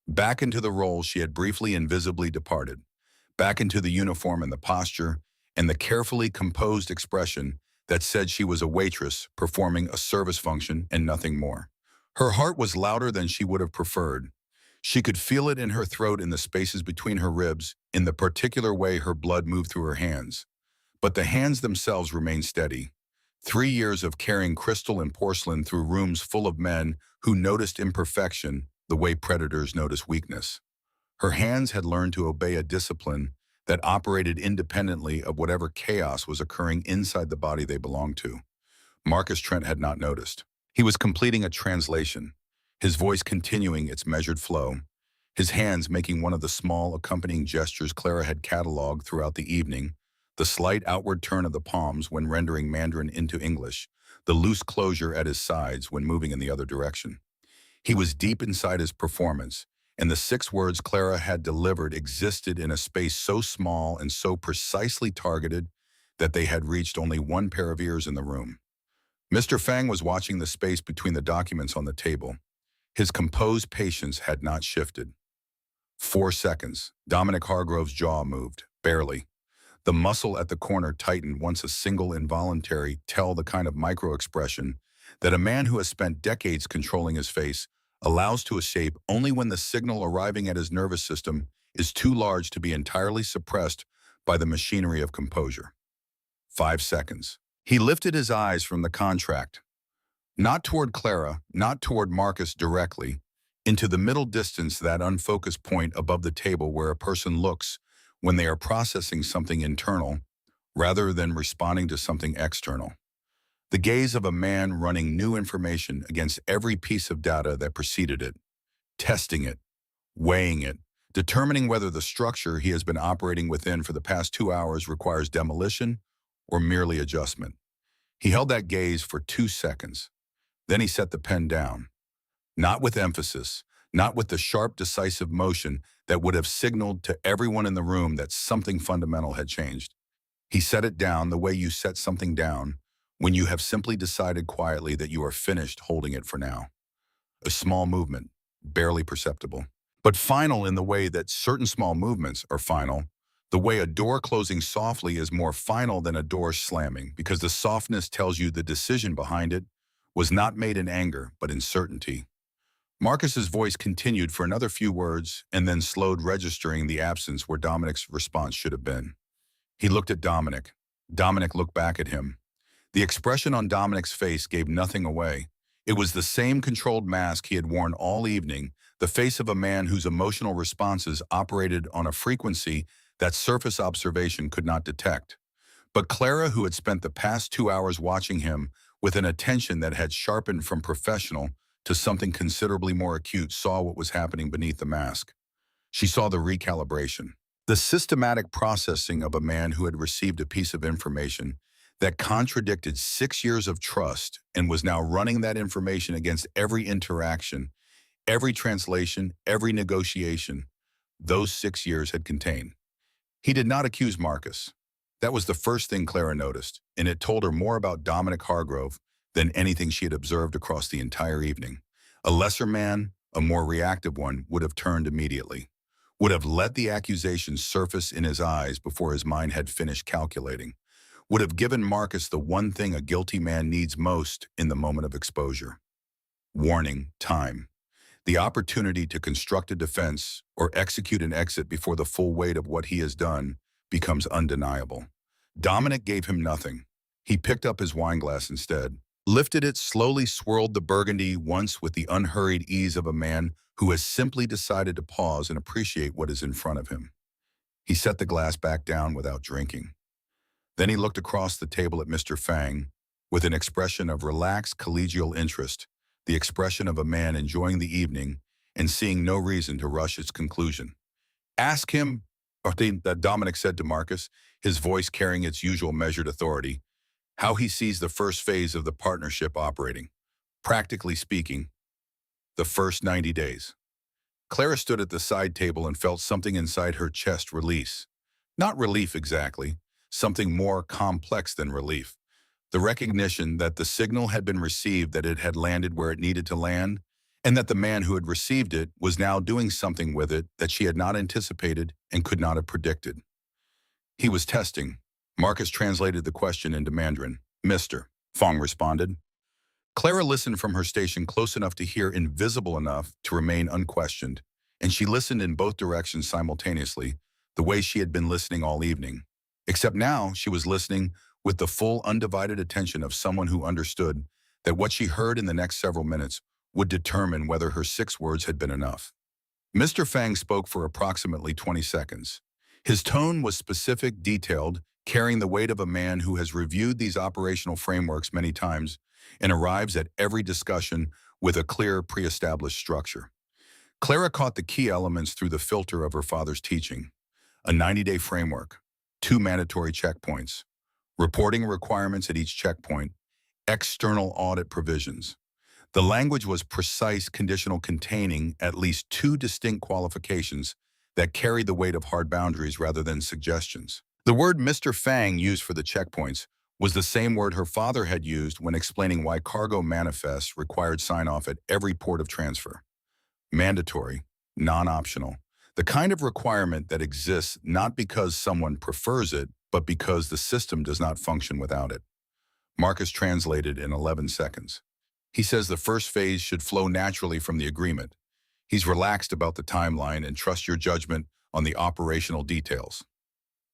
Back into the role she had briefly and visibly departed. Back into the uniform and the posture, and the carefully composed expression that said she was a waitress performing a service function and nothing more. Her heart was louder than she would have preferred. She could feel it in her throat, in the spaces between her ribs, in the particular way her blood moved through her hands. But the hands themselves remained steady. 3 years of carrying crystal and porcelain through rooms full of men who noticed imperfection the way predators notice weakness. Her hands had learned to obey a discipline that operated independently of whatever chaos was occurring inside the body they belonged to. Marcus Trent had not noticed. He was completing a translation, his voice continuing its measured flow, his hands making one of the small accompanying gestures Clara had catalogued throughout the evening, the slight outward turn of the palms when rendering Mandarin into English, the loose closure at his sides when moving in the other direction. He was deep inside his performance, and the 6 words Clara had delivered existed in a space so small and so precisely targeted that they had reached only one pair of ears in the room. Mr. Fang was watching the space between the documents on the table. His composed patience had not shifted. 4 seconds. Dominic Hargrove's jaw moved, barely. The muscle at the corner tightened once a single involuntary tell, the kind of micro-expression that a man who has spent decades controlling his face allows to escape only when the signal arriving at his nervous system is too large to be entirely suppressed by the machinery of composure. 5 seconds. He lifted his eyes from the contract, not toward Clara, not toward Marcus directly, into the middle distance, that unfocused point above the table where a person looks when they are processing something internal rather than responding to something external. The gaze of a man running new information against every piece of data that preceded it, testing it, weighing it, determining whether the structure he has been operating within for the past 2 hours requires demolition or merely adjustment. He held that gaze for 2 seconds. Then he set the pen down. Not with emphasis, not with the sharp, decisive motion that would have signaled to everyone in the room that something fundamental had changed. He set it down the way you set something down when you have simply decided quietly that you are finished holding it for now. A small movement, barely perceptible, but final in the way that certain small movements are final, the way a door closing softly is more final than a door slamming, because the softness tells you the decision behind it was not made in anger, but in certainty. Marcus's voice continued for another few words and then slowed, registering the absence where Dominic's response should have been. He looked at Dominic. Dominic looked back at him. The expression on Dominic's face gave nothing away. It was the same controlled mask he had worn all evening, the face of a man whose emotional responses operated on a frequency that surface observation could not detect. But Clara, who had spent the past 2 hours watching him with an attention that had sharpened from professional to something considerably more acute, saw what was happening beneath the mask. She saw the recalibration, the systematic processing of a man who had received a piece of information that contradicted 6 years of trust and was now running that information against every interaction, every translation, every negotiation those 6 years had contained. He did not accuse Marcus. That was the first thing Clara noticed, and it told her more about Dominic Hargrove than anything she had observed across the entire evening. A lesser man, a more reactive one, would have turned immediately, would have let the accusations surface in his eyes before his mind had finished calculating, would have given Marcus the one thing a guilty man needs most in the moment of exposure. Warning, time. The opportunity to construct a defense or execute an exit before the full weight of what he has done becomes undeniable. Dominic gave him nothing. He picked up his wineglass instead, lifted it, slowly swirled the burgundy once with the unhurried ease of a man who has simply decided to pause and appreciate what is in front of him. He set the glass back down without drinking. Then he looked across the table at Mr. Fang, with an expression of relaxed collegial interest, the expression of a man enjoying the evening and seeing no reason to rush its conclusion. Ask him, that Dominic said to Marcus, his voice carrying its usual measured authority, how he sees the first phase of the partnership operating. Practically speaking, the first 90 days. Clara stood at the side table and felt something inside her chest release. Not relief exactly, something more complex than relief. The recognition that the signal had been received, that it had landed where it needed to land, and that the man who had received it was now doing something with it that she had not anticipated and could not have predicted. He was testing. Marcus translated the question into Mandarin. Mr. Fong responded. Clara listened from her station close enough to hear, invisible enough to remain unquestioned, and she listened in both directions simultaneously, the way she had been listening all evening. Except now she was listening with the full, undivided attention of someone who understood that what she heard in the next several minutes would determine whether her 6 words had been enough. Mr. Fang spoke for approximately 20 seconds. His tone was specific, detailed, carrying the weight of a man who has reviewed these operational frameworks many times and arrives at every discussion with a clear, pre-established structure. Clara caught the key elements through the filter of her father's teaching. A 90-day framework, 2 mandatory checkpoints, reporting requirements at each checkpoint, external audit provisions. The language was precise, conditional, containing at least 2 distinct qualifications that carried the weight of hard boundaries rather than suggestions. The word Mr. Fang used for the checkpoints was the same word her father had used when explaining why cargo manifests required sign-off at every port of transfer. Mandatory, non-optional. The kind of requirement that exists not because someone prefers it, but because the system does not function without it. Marcus translated in 11 seconds. He says the first phase should flow naturally from the agreement. He's relaxed about the timeline and trusts your judgment on the operational details.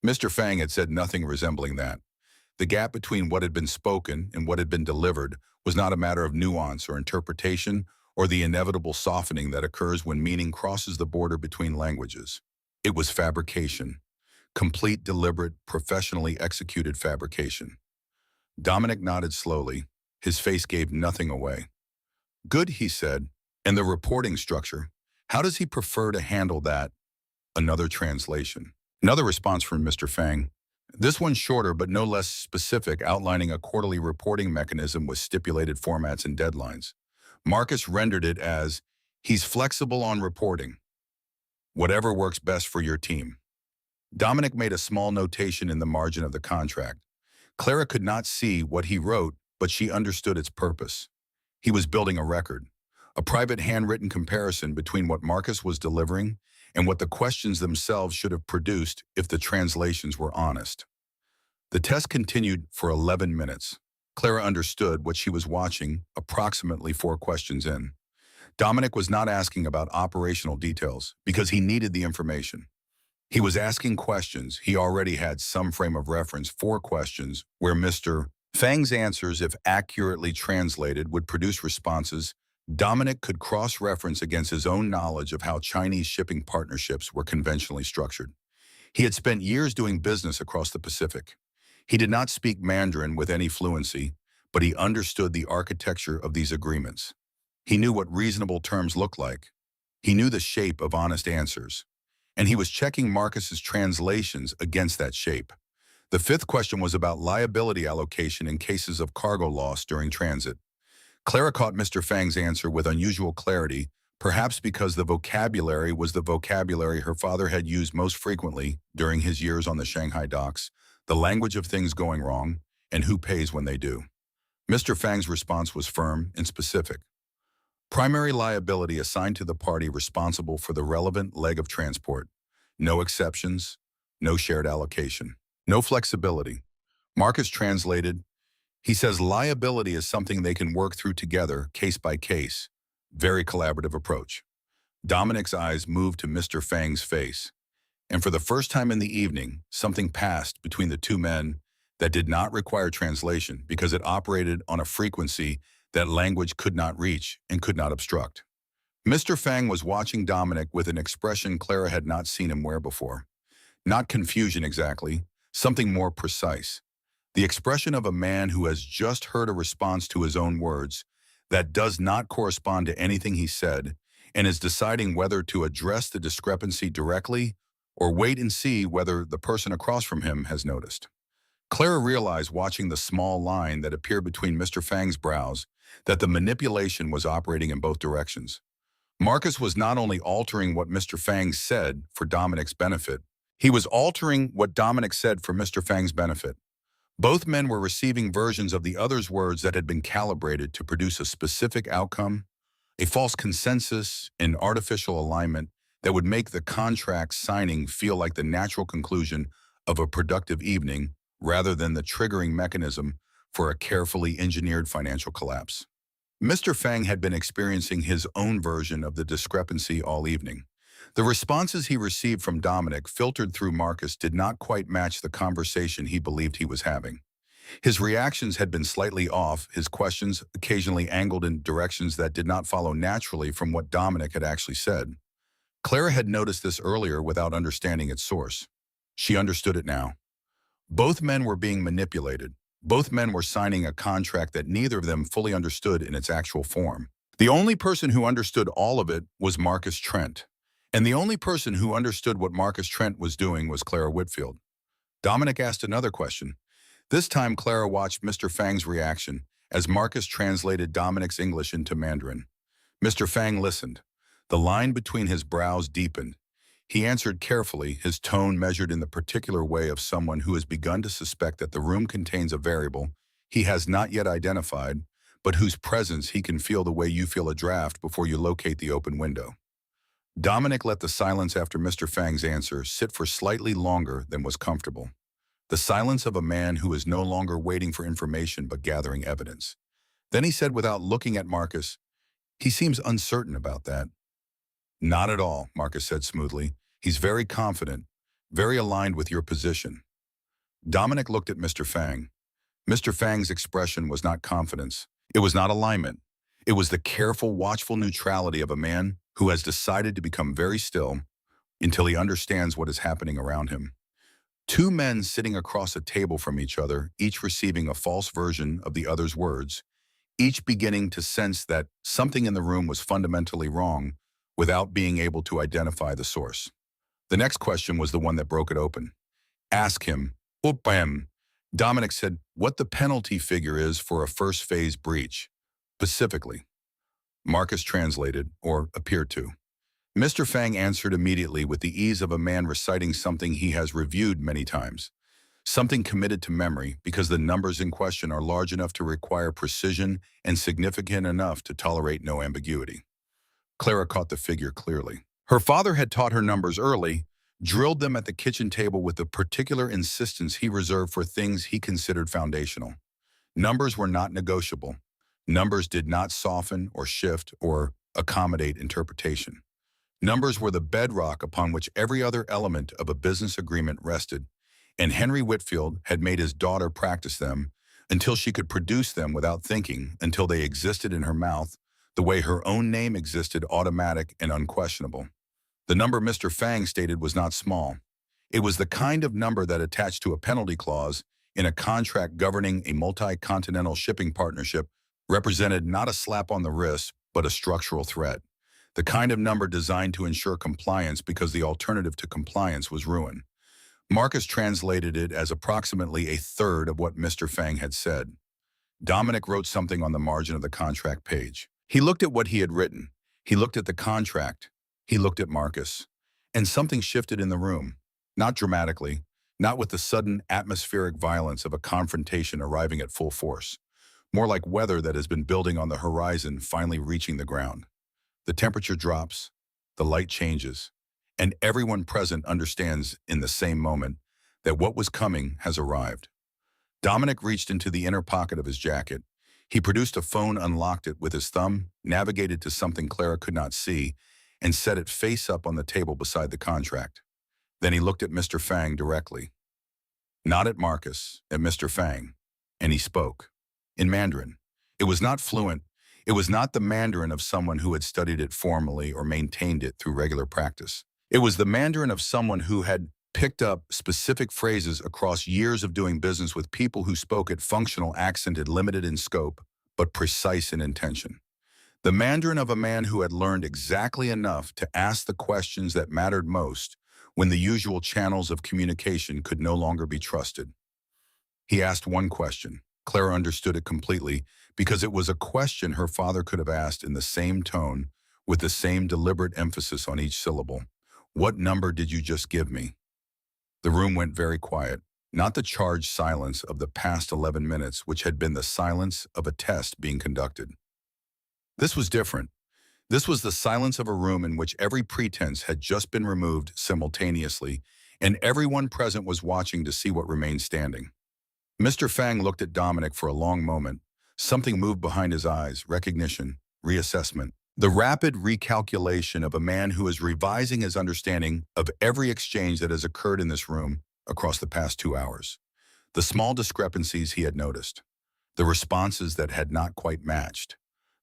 Mr. Fang had said nothing resembling that. The gap between what had been spoken and what had been delivered was not a matter of nuance or interpretation or the inevitable softening that occurs when meaning crosses the border between languages. It was fabrication. Complete, deliberate, professionally executed fabrication. Dominic nodded slowly. His face gave nothing away. Good, he said. And the reporting structure, how does he prefer to handle that? Another translation. Another response from Mr. Fang. This one's shorter but no less specific, outlining a quarterly reporting mechanism with stipulated formats and deadlines. Marcus rendered it as, he's flexible on reporting. Whatever works best for your team. Dominic made a small notation in the margin of the contract. Clara could not see what he wrote, but she understood its purpose. He was building a record, a private handwritten comparison between what Marcus was delivering and what the questions themselves should have produced if the translations were honest. The test continued for 11 minutes. Clara understood what she was watching approximately 4 questions in. Dominic was not asking about operational details because he needed the information. He was asking questions. He already had some frame of reference, 4 questions, where Mr. Fang's answers, if accurately translated, would produce responses Dominic could cross-reference against his own knowledge of how Chinese shipping partnerships were conventionally structured. He had spent years doing business across the Pacific. He did not speak Mandarin with any fluency, but he understood the architecture of these agreements. He knew what reasonable terms looked like. He knew the shape of honest answers. And he was checking Marcus's translations against that shape. The 5th question was about liability allocation in cases of cargo loss during transit. Clara caught Mr. Fang's answer with unusual clarity, perhaps because the vocabulary was the vocabulary her father had used most frequently during his years on the Shanghai docks, the language of things going wrong, and who pays when they do. Mr. Fang's response was firm and specific. Primary liability assigned to the party responsible for the relevant leg of transport. No exceptions, no shared allocation, no flexibility. Marcus translated, he says liability is something they can work through together, case by case. Very collaborative approach. Dominic's eyes moved to Mr. Fang's face. And for the first time in the evening, something passed between the 2 men that did not require translation because it operated on a frequency that language could not reach and could not obstruct. Mr. Fang was watching Dominic with an expression Clara had not seen him wear before. Not confusion exactly, something more precise. The expression of a man who has just heard a response to his own words that does not correspond to anything he said and is deciding whether to address the discrepancy directly or wait and see whether the person across from him has noticed. Clara realized, watching the small line that appeared between Mr. Fang's brows, that the manipulation was operating in both directions. Marcus was not only altering what Mr. Fang said for Dominic's benefit, he was altering what Dominic said for Mr. Fang's benefit. Both men were receiving versions of the other's words that had been calibrated to produce a specific outcome, a false consensus, an artificial alignment that would make the contract signing feel like the natural conclusion of a productive evening rather than the triggering mechanism for a carefully engineered financial collapse. Mr. Fang had been experiencing his own version of the discrepancy all evening. The responses he received from Dominic, filtered through Marcus, did not quite match the conversation he believed he was having. His reactions had been slightly off, his questions occasionally angled in directions that did not follow naturally from what Dominic had actually said. Clara had noticed this earlier without understanding its source. She understood it now. Both men were being manipulated. Both men were signing a contract that neither of them fully understood in its actual form. The only person who understood all of it was Marcus Trent. And the only person who understood what Marcus Trent was doing was Clara Whitfield. Dominic asked another question. This time, Clara watched Mr. Fang's reaction as Marcus translated Dominic's English into Mandarin. Mr. Fang listened. The line between his brows deepened. He answered carefully, his tone measured in the particular way of someone who has begun to suspect that the room contains a variable he has not yet identified, but whose presence he can feel the way you feel a draft before you locate the open window. Dominic let the silence after Mr. Fang's answer sit for slightly longer than was comfortable. The silence of a man who is no longer waiting for information but gathering evidence. Then he said, without looking at Marcus, "He seems uncertain about that." "Not at all," Marcus said smoothly. "He's very confident, very aligned with your position." Dominic looked at Mr. Fang. Mr. Fang's expression was not confidence. It was not alignment. It was the careful, watchful neutrality of a man who has decided to become very still until he understands what is happening around him. Two men sitting across a table from each other, each receiving a false version of the other's words, each beginning to sense that something in the room was fundamentally wrong without being able to identify the source. The next question was the one that broke it open. "Ask him, Upam." Dominic said, "What the penalty figure is for a first phase breach, specifically." Marcus translated, or appeared to. Mr. Fang answered immediately with the ease of a man reciting something he has reviewed many times, something committed to memory because the numbers in question are large enough to require precision and significant enough to tolerate no ambiguity. Clara caught the figure clearly. Her father had taught her numbers early, drilled them at the kitchen table with the particular insistence he reserved for things he considered foundational. Numbers were not negotiable. Numbers did not soften or shift or accommodate interpretation. Numbers were the bedrock upon which every other element of a business agreement rested, and Henry Whitfield had made his daughter practice them until she could produce them without thinking, until they existed in her mouth, the way her own name existed, automatic and unquestionable. The number Mr. Fang stated was not small. It was the kind of number that attached to a penalty clause in a contract governing a multi-continental shipping partnership represented not a slap on the wrist, but a structural threat. The kind of number designed to ensure compliance because the alternative to compliance was ruin. Marcus translated it as approximately a third of what Mr. Fang had said. Dominic wrote something on the margin of the contract page. He looked at what he had written. He looked at the contract. He looked at Marcus. And something shifted in the room. Not dramatically, not with the sudden atmospheric violence of a confrontation arriving at full force. More like weather that has been building on the horizon, finally reaching the ground. The temperature drops, the light changes, and everyone present understands in the same moment that what was coming has arrived. Dominic reached into the inner pocket of his jacket. He produced a phone, unlocked it with his thumb, navigated to something Clara could not see, and set it face up on the table beside the contract. Then he looked at Mr. Fang directly. Not at Marcus, at Mr. Fang. And he spoke. In Mandarin. It was not fluent. It was not the Mandarin of someone who had studied it formally or maintained it through regular practice. It was the Mandarin of someone who had picked up specific phrases across years of doing business with people who spoke it functional accented, limited in scope, but precise in intention. The Mandarin of a man who had learned exactly enough to ask the questions that mattered most when the usual channels of communication could no longer be trusted. He asked one question. Clara understood it completely because it was a question her father could have asked in the same tone, with the same deliberate emphasis on each syllable. What number did you just give me? The room went very quiet, not the charged silence of the past 11 minutes, which had been the silence of a test being conducted. This was different. This was the silence of a room in which every pretense had just been removed simultaneously, and everyone present was watching to see what remained standing. Mr. Fang looked at Dominic for a long moment. Something moved behind his eyes, recognition, reassessment. The rapid recalculation of a man who is revising his understanding of every exchange that has occurred in this room across the past 2 hours. The small discrepancies he had noticed. The responses that had not quite matched.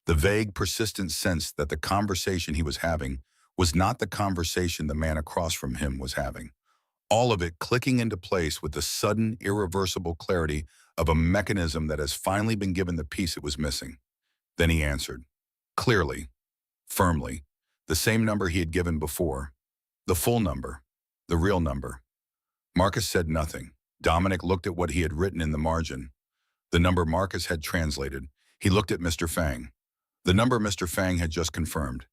The vague, persistent sense that the conversation he was having was not the conversation the man across from him was having. All of it clicking into place with the sudden, irreversible clarity of a mechanism that has finally been given the piece it was missing. Then he answered. Clearly, firmly, the same number he had given before. The full number. The real number. Marcus said nothing. Dominic looked at what he had written in the margin. The number Marcus had translated. He looked at Mr. Fang. The number Mr. Fang had just confirmed.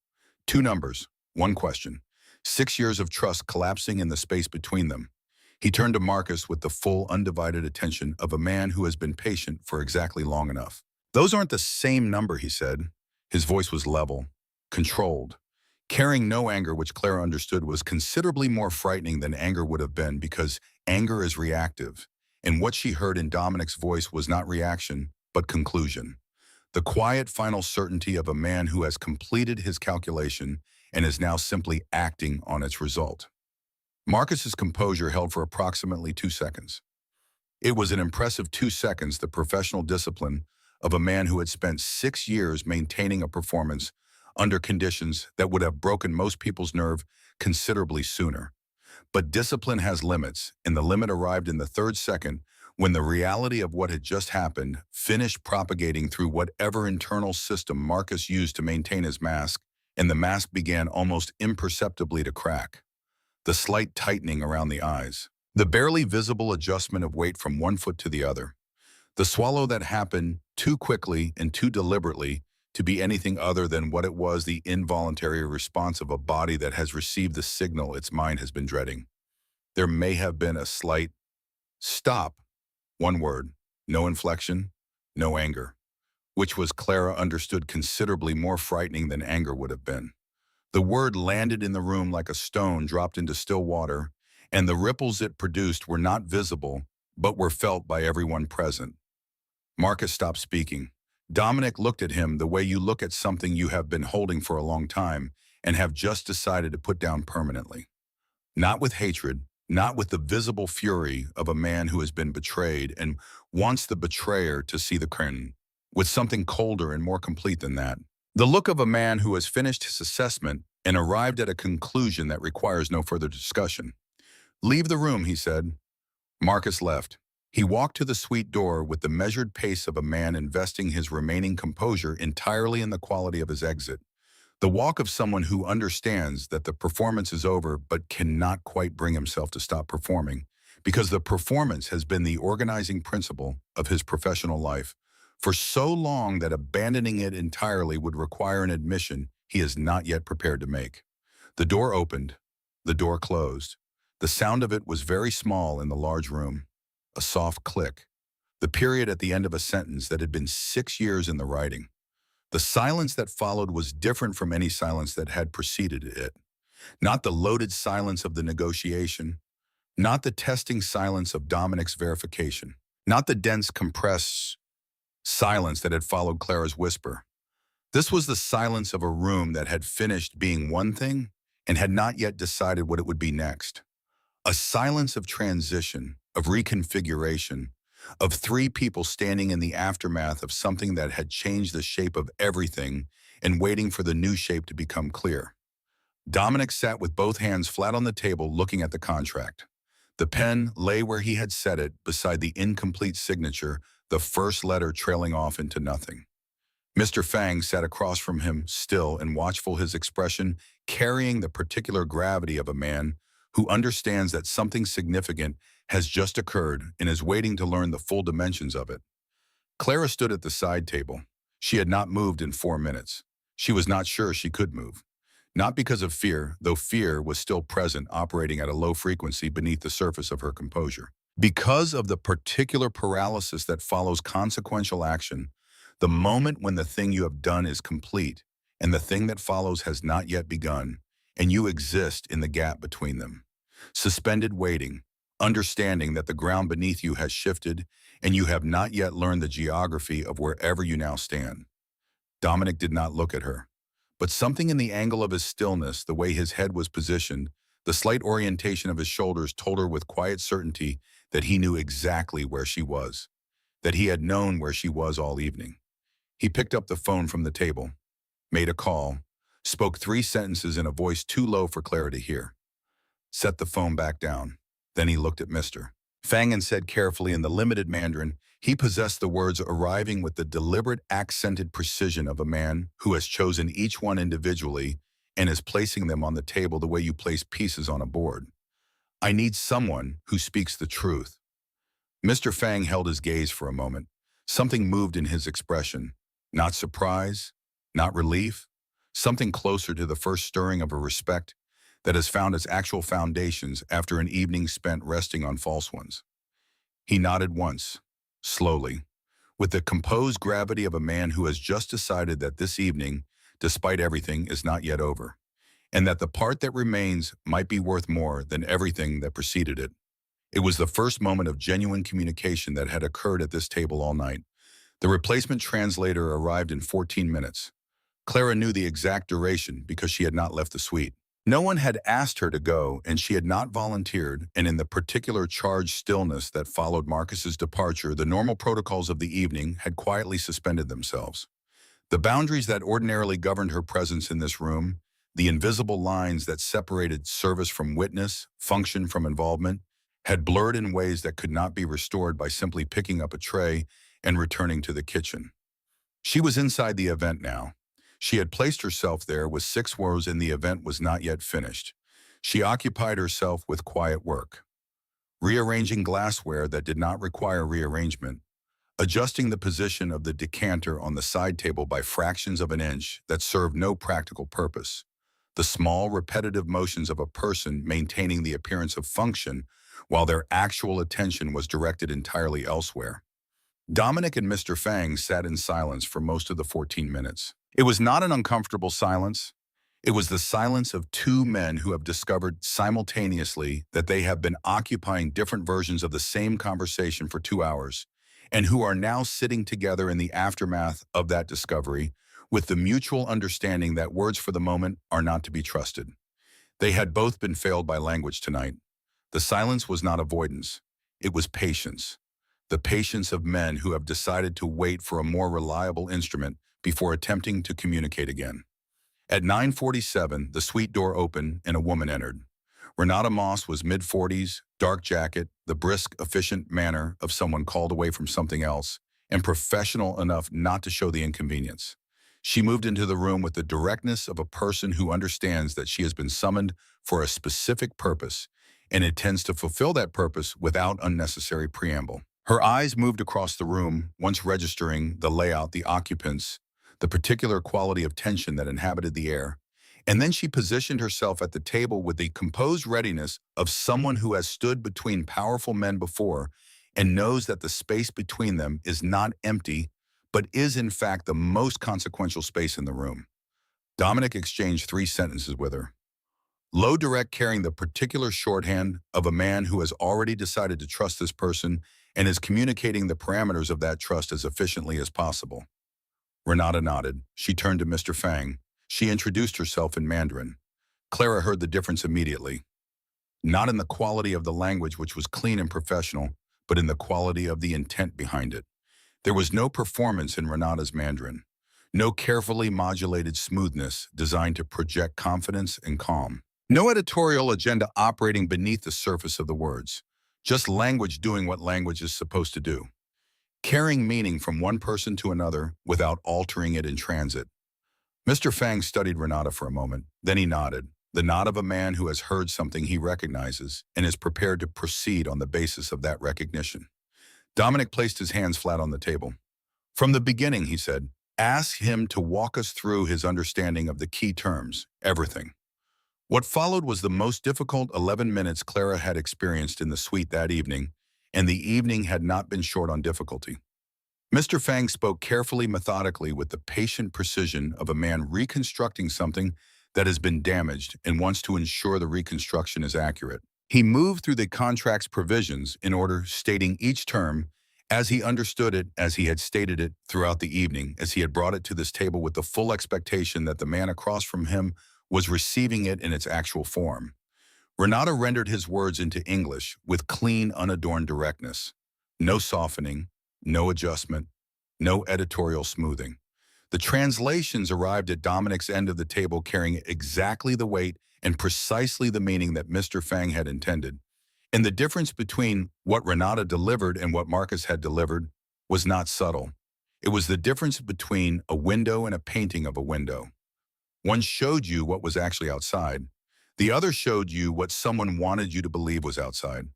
2 numbers, 1 question. 6 years of trust collapsing in the space between them. He turned to Marcus with the full, undivided attention of a man who has been patient for exactly long enough. Those aren't the same number, he said. His voice was level, controlled, carrying no anger, which Clara understood was considerably more frightening than anger would have been, because anger is reactive, and what she heard in Dominic's voice was not reaction, but conclusion. The quiet final certainty of a man who has completed his calculation and is now simply acting on its result. Marcus's composure held for approximately 2 seconds. It was an impressive 2 seconds, the professional discipline of a man who had spent 6 years maintaining a performance under conditions that would have broken most people's nerve considerably sooner. But discipline has limits, and the limit arrived in the 3rd second when the reality of what had just happened finished propagating through whatever internal system Marcus used to maintain his mask, and the mask began almost imperceptibly to crack. The slight tightening around the eyes. The barely visible adjustment of weight from one foot to the other. The swallow that happened too quickly and too deliberately to be anything other than what it was, the involuntary response of a body that has received the signal its mind has been dreading. There may have been a slight stop. 1 word, no inflection, no anger, which was, Clara understood, considerably more frightening than anger would have been. The word landed in the room like a stone dropped into still water, and the ripples it produced were not visible, but were felt by everyone present. Marcus stopped speaking. Dominic looked at him the way you look at something you have been holding for a long time and have just decided to put down permanently. Not with hatred, not with the visible fury of a man who has been betrayed and wants the betrayer to see the curtain, with something colder and more complete than that. The look of a man who has finished his assessment and arrived at a conclusion that requires no further discussion. Leave the room, he said. Marcus left. He walked to the suite door with the measured pace of a man investing his remaining composure entirely in the quality of his exit. The walk of someone who understands that the performance is over but cannot quite bring himself to stop performing, because the performance has been the organizing principle of his professional life for so long that abandoning it entirely would require an admission he is not yet prepared to make. The door opened. The door closed. The sound of it was very small in the large room. A soft click. The period at the end of a sentence that had been 6 years in the writing. The silence that followed was different from any silence that had preceded it. Not the loaded silence of the negotiation, not the testing silence of Dominic's verification, not the dense, compressed silence that had followed Clara's whisper. This was the silence of a room that had finished being one thing and had not yet decided what it would be next. A silence of transition, of reconfiguration, of 3 people standing in the aftermath of something that had changed the shape of everything and waiting for the new shape to become clear. Dominic sat with both hands flat on the table looking at the contract. The pen lay where he had set it, beside the incomplete signature, the first letter trailing off into nothing. Mr. Fang sat across from him, still and watchful, his expression carrying the particular gravity of a man who understands that something significant has just occurred and is waiting to learn the full dimensions of it. Clara stood at the side table. She had not moved in 4 minutes. She was not sure she could move. Not because of fear, though fear was still present, operating at a low frequency beneath the surface of her composure. Because of the particular paralysis that follows consequential action, the moment when the thing you have done is complete and the thing that follows has not yet begun, and you exist in the gap between them. Suspended waiting, understanding that the ground beneath you has shifted and you have not yet learned the geography of wherever you now stand. Dominic did not look at her, but something in the angle of his stillness, the way his head was positioned, the slight orientation of his shoulders told her with quiet certainty that he knew exactly where she was, that he had known where she was all evening. He picked up the phone from the table, made a call, spoke 3 sentences in a voice too low for Clara to hear, set the phone back down. Then he looked at Mr. Fang and said carefully in the limited Mandarin, he possessed the words arriving with the deliberate accented precision of a man who has chosen each one individually and is placing them on the table the way you place pieces on a board. I need someone who speaks the truth. Mr. Fang held his gaze for a moment. Something moved in his expression. Not surprise, not relief, something closer to the first stirring of a respect that has found its actual foundations after an evening spent resting on false ones. He nodded once, slowly, with the composed gravity of a man who has just decided that this evening, despite everything, is not yet over, and that the part that remains might be worth more than everything that preceded it. It was the first moment of genuine communication that had occurred at this table all night. The replacement translator arrived in 14 minutes. Clara knew the exact duration because she had not left the suite. No one had asked her to go, and she had not volunteered, and in the particular charged stillness that followed Marcus's departure, the normal protocols of the evening had quietly suspended themselves. The boundaries that ordinarily governed her presence in this room, the invisible lines that separated service from witness, function from involvement, had blurred in ways that could not be restored by simply picking up a tray and returning to the kitchen. She was inside the event now. She had placed herself there with 6 rows and the event was not yet finished. She occupied herself with quiet work, rearranging glassware that did not require rearrangement, adjusting the position of the decanter on the side table by fractions of an inch that served no practical purpose, the small, repetitive motions of a person maintaining the appearance of function while their actual attention was directed entirely elsewhere. Dominic and Mr. Fang sat in silence for most of the 14 minutes. It was not an uncomfortable silence. It was the silence of 2 men who have discovered simultaneously that they have been occupying different versions of the same conversation for 2 hours, and who are now sitting together in the aftermath of that discovery with the mutual understanding that words for the moment are not to be trusted. They had both been failed by language tonight. The silence was not avoidance. It was patience. The patience of men who have decided to wait for a more reliable instrument before attempting to communicate again. At 9:47, the suite door opened and a woman entered. Renata Moss was mid-40s, dark jacket, the brisk, efficient manner of someone called away from something else, and professional enough not to show the inconvenience. She moved into the room with the directness of a person who understands that she has been summoned for a specific purpose and intends to fulfill that purpose without unnecessary preamble. Her eyes moved across the room, once registering the layout, the occupants, the particular quality of tension that inhabited the air, and then she positioned herself at the table with the composed readiness of someone who has stood between powerful men before and knows that the space between them is not empty, but is in fact the most consequential space in the room. Dominic exchanged 3 sentences with her. Low direct, carrying the particular shorthand of a man who has already decided to trust this person and is communicating the parameters of that trust as efficiently as possible. Renata nodded. She turned to Mr. Fang. She introduced herself in Mandarin. Clara heard the difference immediately. Not in the quality of the language, which was clean and professional, but in the quality of the intent behind it. There was no performance in Renata's Mandarin, no carefully modulated smoothness designed to project confidence and calm. No editorial agenda operating beneath the surface of the words. Just language doing what language is supposed to do, carrying meaning from one person to another without altering it in transit. Mr. Fang studied Renata for a moment, then he nodded, the nod of a man who has heard something he recognizes and is prepared to proceed on the basis of that recognition. Dominic placed his hands flat on the table. From the beginning, he said, ask him to walk us through his understanding of the key terms, everything. What followed was the most difficult 11 minutes Clara had experienced in the suite that evening, and the evening had not been short on difficulty. Mr. Fang spoke carefully, methodically, with the patient precision of a man reconstructing something that has been damaged and wants to ensure the reconstruction is accurate. He moved through the contract's provisions in order, stating each term as he understood it, as he had stated it throughout the evening, as he had brought it to this table with the full expectation that the man across from him was receiving it in its actual form. Renata rendered his words into English with clean, unadorned directness. No softening, no adjustment, no editorial smoothing. The translations arrived at Dominic's end of the table carrying exactly the weight and precisely the meaning that Mr. Fang had intended. And the difference between what Renata delivered and what Marcus had delivered was not subtle. It was the difference between a window and a painting of a window. One showed you what was actually outside. The other showed you what someone wanted you to believe was outside.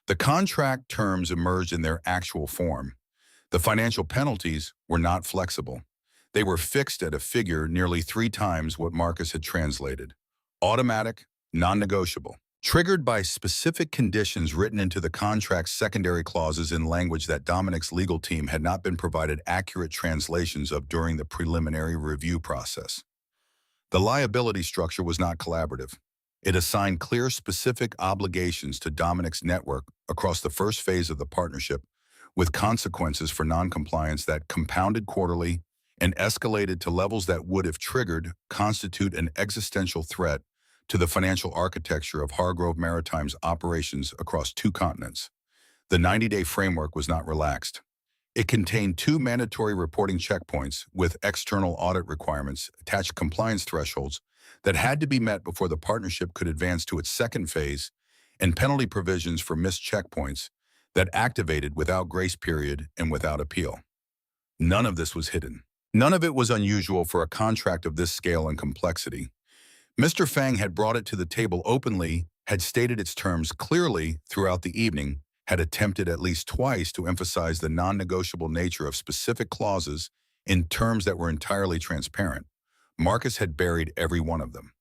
The contract terms emerged in their actual form. The financial penalties were not flexible. They were fixed at a figure nearly 3 times what Marcus had translated. Automatic, non-negotiable. Triggered by specific conditions written into the contract's secondary clauses in language that Dominic's legal team had not been provided accurate translations of during the preliminary review process. The liability structure was not collaborative. It assigned clear, specific obligations to Dominic's network across the first phase of the partnership, with consequences for non-compliance that compounded quarterly and escalated to levels that would, if triggered, constitute an existential threat to the financial architecture of Hargrove Maritime's operations across 2 continents. The 90-day framework was not relaxed. It contained 2 mandatory reporting checkpoints with external audit requirements, attached compliance thresholds that had to be met before the partnership could advance to its second phase, and penalty provisions for missed checkpoints that activated without grace period and without appeal. None of this was hidden. None of it was unusual for a contract of this scale and complexity. Mr. Fang had brought it to the table openly, had stated its terms clearly throughout the evening, had attempted at least twice to emphasize the non-negotiable nature of specific clauses in terms that were entirely transparent. Marcus had buried every one of them.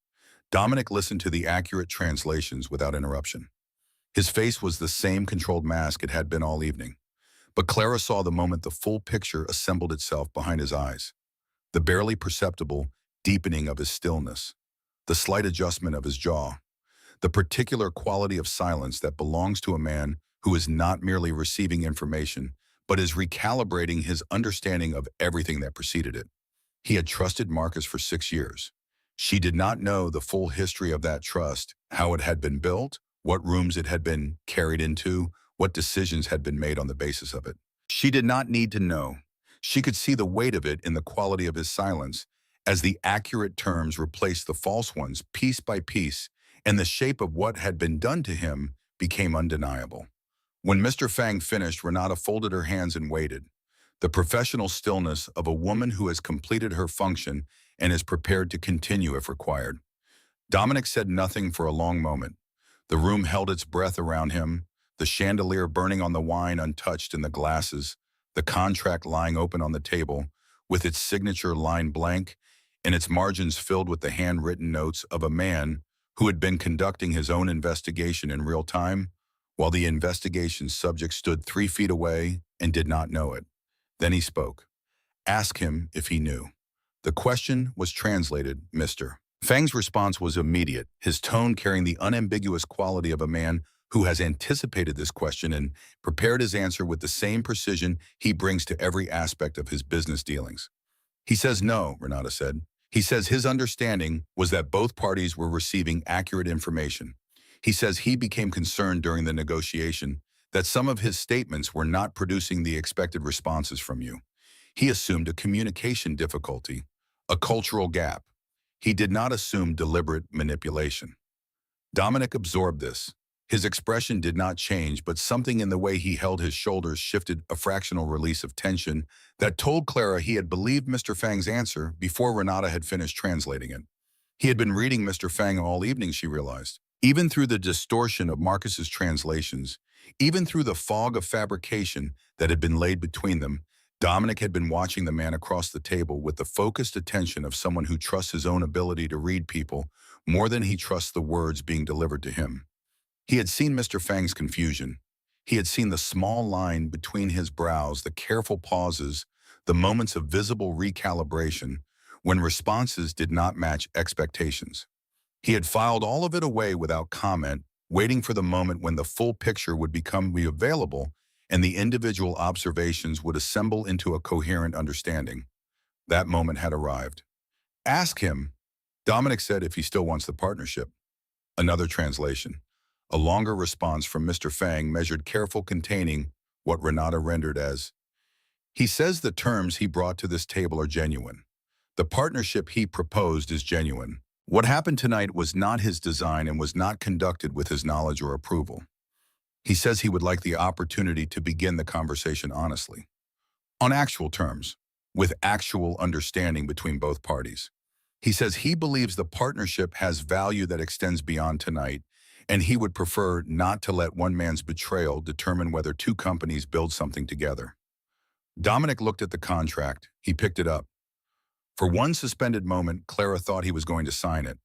Dominic listened to the accurate translations without interruption. His face was the same controlled mask it had been all evening. But Clara saw the moment the full picture assembled itself behind his eyes. The barely perceptible deepening of his stillness, the slight adjustment of his jaw, the particular quality of silence that belongs to a man who is not merely receiving information, but is recalibrating his understanding of everything that preceded it. He had trusted Marcus for 6 years. She did not know the full history of that trust, how it had been built, what rooms it had been carried into, what decisions had been made on the basis of it. She did not need to know. She could see the weight of it in the quality of his silence, as the accurate terms replaced the false ones piece by piece, and the shape of what had been done to him became undeniable. When Mr. Fang finished, Renata folded her hands and waited. The professional stillness of a woman who has completed her function and is prepared to continue if required. Dominic said nothing for a long moment. The room held its breath around him, the chandelier burning on the wine untouched in the glasses, the contract lying open on the table, with its signature line blank, and its margins filled with the handwritten notes of a man who had been conducting his own investigation in real time, while the investigation subject stood 3 feet away and did not know it. Then he spoke. Ask him if he knew. The question was translated, Mr. Fang's response was immediate, his tone carrying the unambiguous quality of a man who has anticipated this question and prepared his answer with the same precision he brings to every aspect of his business dealings. He says no, Renata said. He says his understanding was that both parties were receiving accurate information. He says he became concerned during the negotiation that some of his statements were not producing the expected responses from you. He assumed a communication difficulty, a cultural gap. He did not assume deliberate manipulation. Dominic absorbed this, His expression did not change, but something in the way he held his shoulders shifted, a fractional release of tension that told Clara he had believed Mr. Fang's answer before Renata had finished translating it. He had been reading Mr. Fang all evening, she realized. Even through the distortion of Marcus's translations, even through the fog of fabrication that had been laid between them, Dominic had been watching the man across the table with the focused attention of someone who trusts his own ability to read people more than he trusts the words being delivered to him. He had seen Mr. Fang's confusion. He had seen the small line between his brows, the careful pauses, the moments of visible recalibration when responses did not match expectations. He had filed all of it away without comment, waiting for the moment when the full picture would become available and the individual observations would assemble into a coherent understanding. That moment had arrived. Ask him, Dominic said, if he still wants the partnership. Another translation. A longer response from Mr. Fang measured careful, containing what Renata rendered as, he says the terms he brought to this table are genuine. The partnership he proposed is genuine. What happened tonight was not his design and was not conducted with his knowledge or approval. He says he would like the opportunity to begin the conversation honestly, on actual terms, with actual understanding between both parties. He says he believes the partnership has value that extends beyond tonight, and he would prefer not to let one man's betrayal determine whether two companies build something together. Dominic looked at the contract. He picked it up. For one suspended moment, Clara thought he was going to sign it,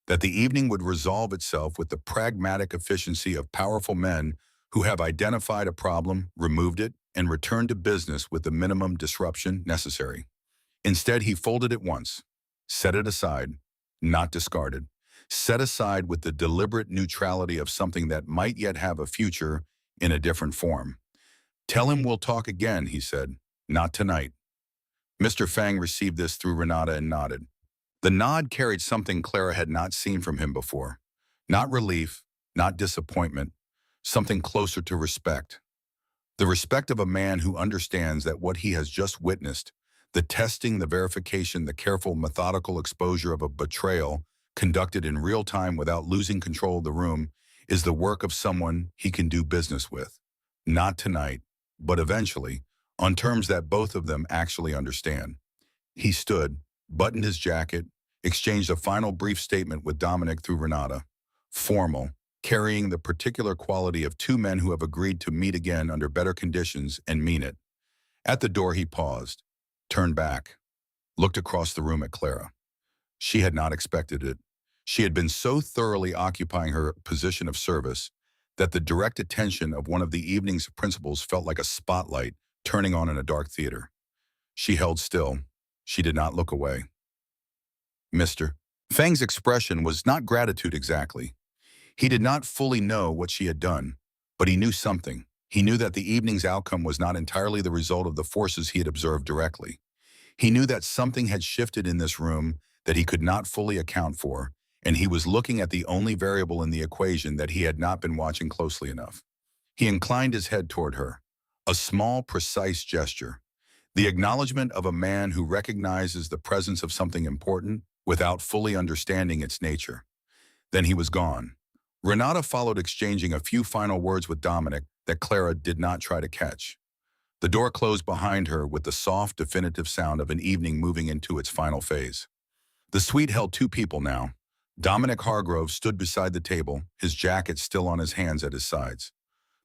that the evening would resolve itself with the pragmatic efficiency of powerful men who have identified a problem, removed it, and returned to business with the minimum disruption necessary. Instead, he folded it once, set it aside, not discarded, set aside with the deliberate neutrality of something that might yet have a future in a different form. Tell him we'll talk again, he said. Not tonight. Mr. Fang received this through Renata and nodded. The nod carried something Clara had not seen from him before. Not relief, not disappointment, something closer to respect. The respect of a man who understands that what he has just witnessed, the testing, the verification, the careful, methodical exposure of a betrayal conducted in real time without losing control of the room, is the work of someone he can do business with. Not tonight, but eventually, on terms that both of them actually understand. He stood, buttoned his jacket, exchanged a final brief statement with Dominic through Renata, formal, carrying the particular quality of two men who have agreed to meet again under better conditions and mean it. At the door he paused, turned back, looked across the room at Clara. She had not expected it. She had been so thoroughly occupying her position of service that the direct attention of one of the evening's principals felt like a spotlight turning on in a dark theater. She held still. She did not look away. Mr. Fang's expression was not gratitude exactly. He did not fully know what she had done, but he knew something. He knew that the evening's outcome was not entirely the result of the forces he had observed directly. He knew that something had shifted in this room that he could not fully account for, and he was looking at the only variable in the equation that he had not been watching closely enough. He inclined his head toward her, a small, precise gesture, the acknowledgement of a man who recognizes the presence of something important without fully understanding its nature. Then he was gone. Renata followed, exchanging a few final words with Dominic that Clara did not try to catch. The door closed behind her with the soft, definitive sound of an evening moving into its final phase. The suite held two people now. Dominic Hargrove stood beside the table, his jacket still on his hands at his sides.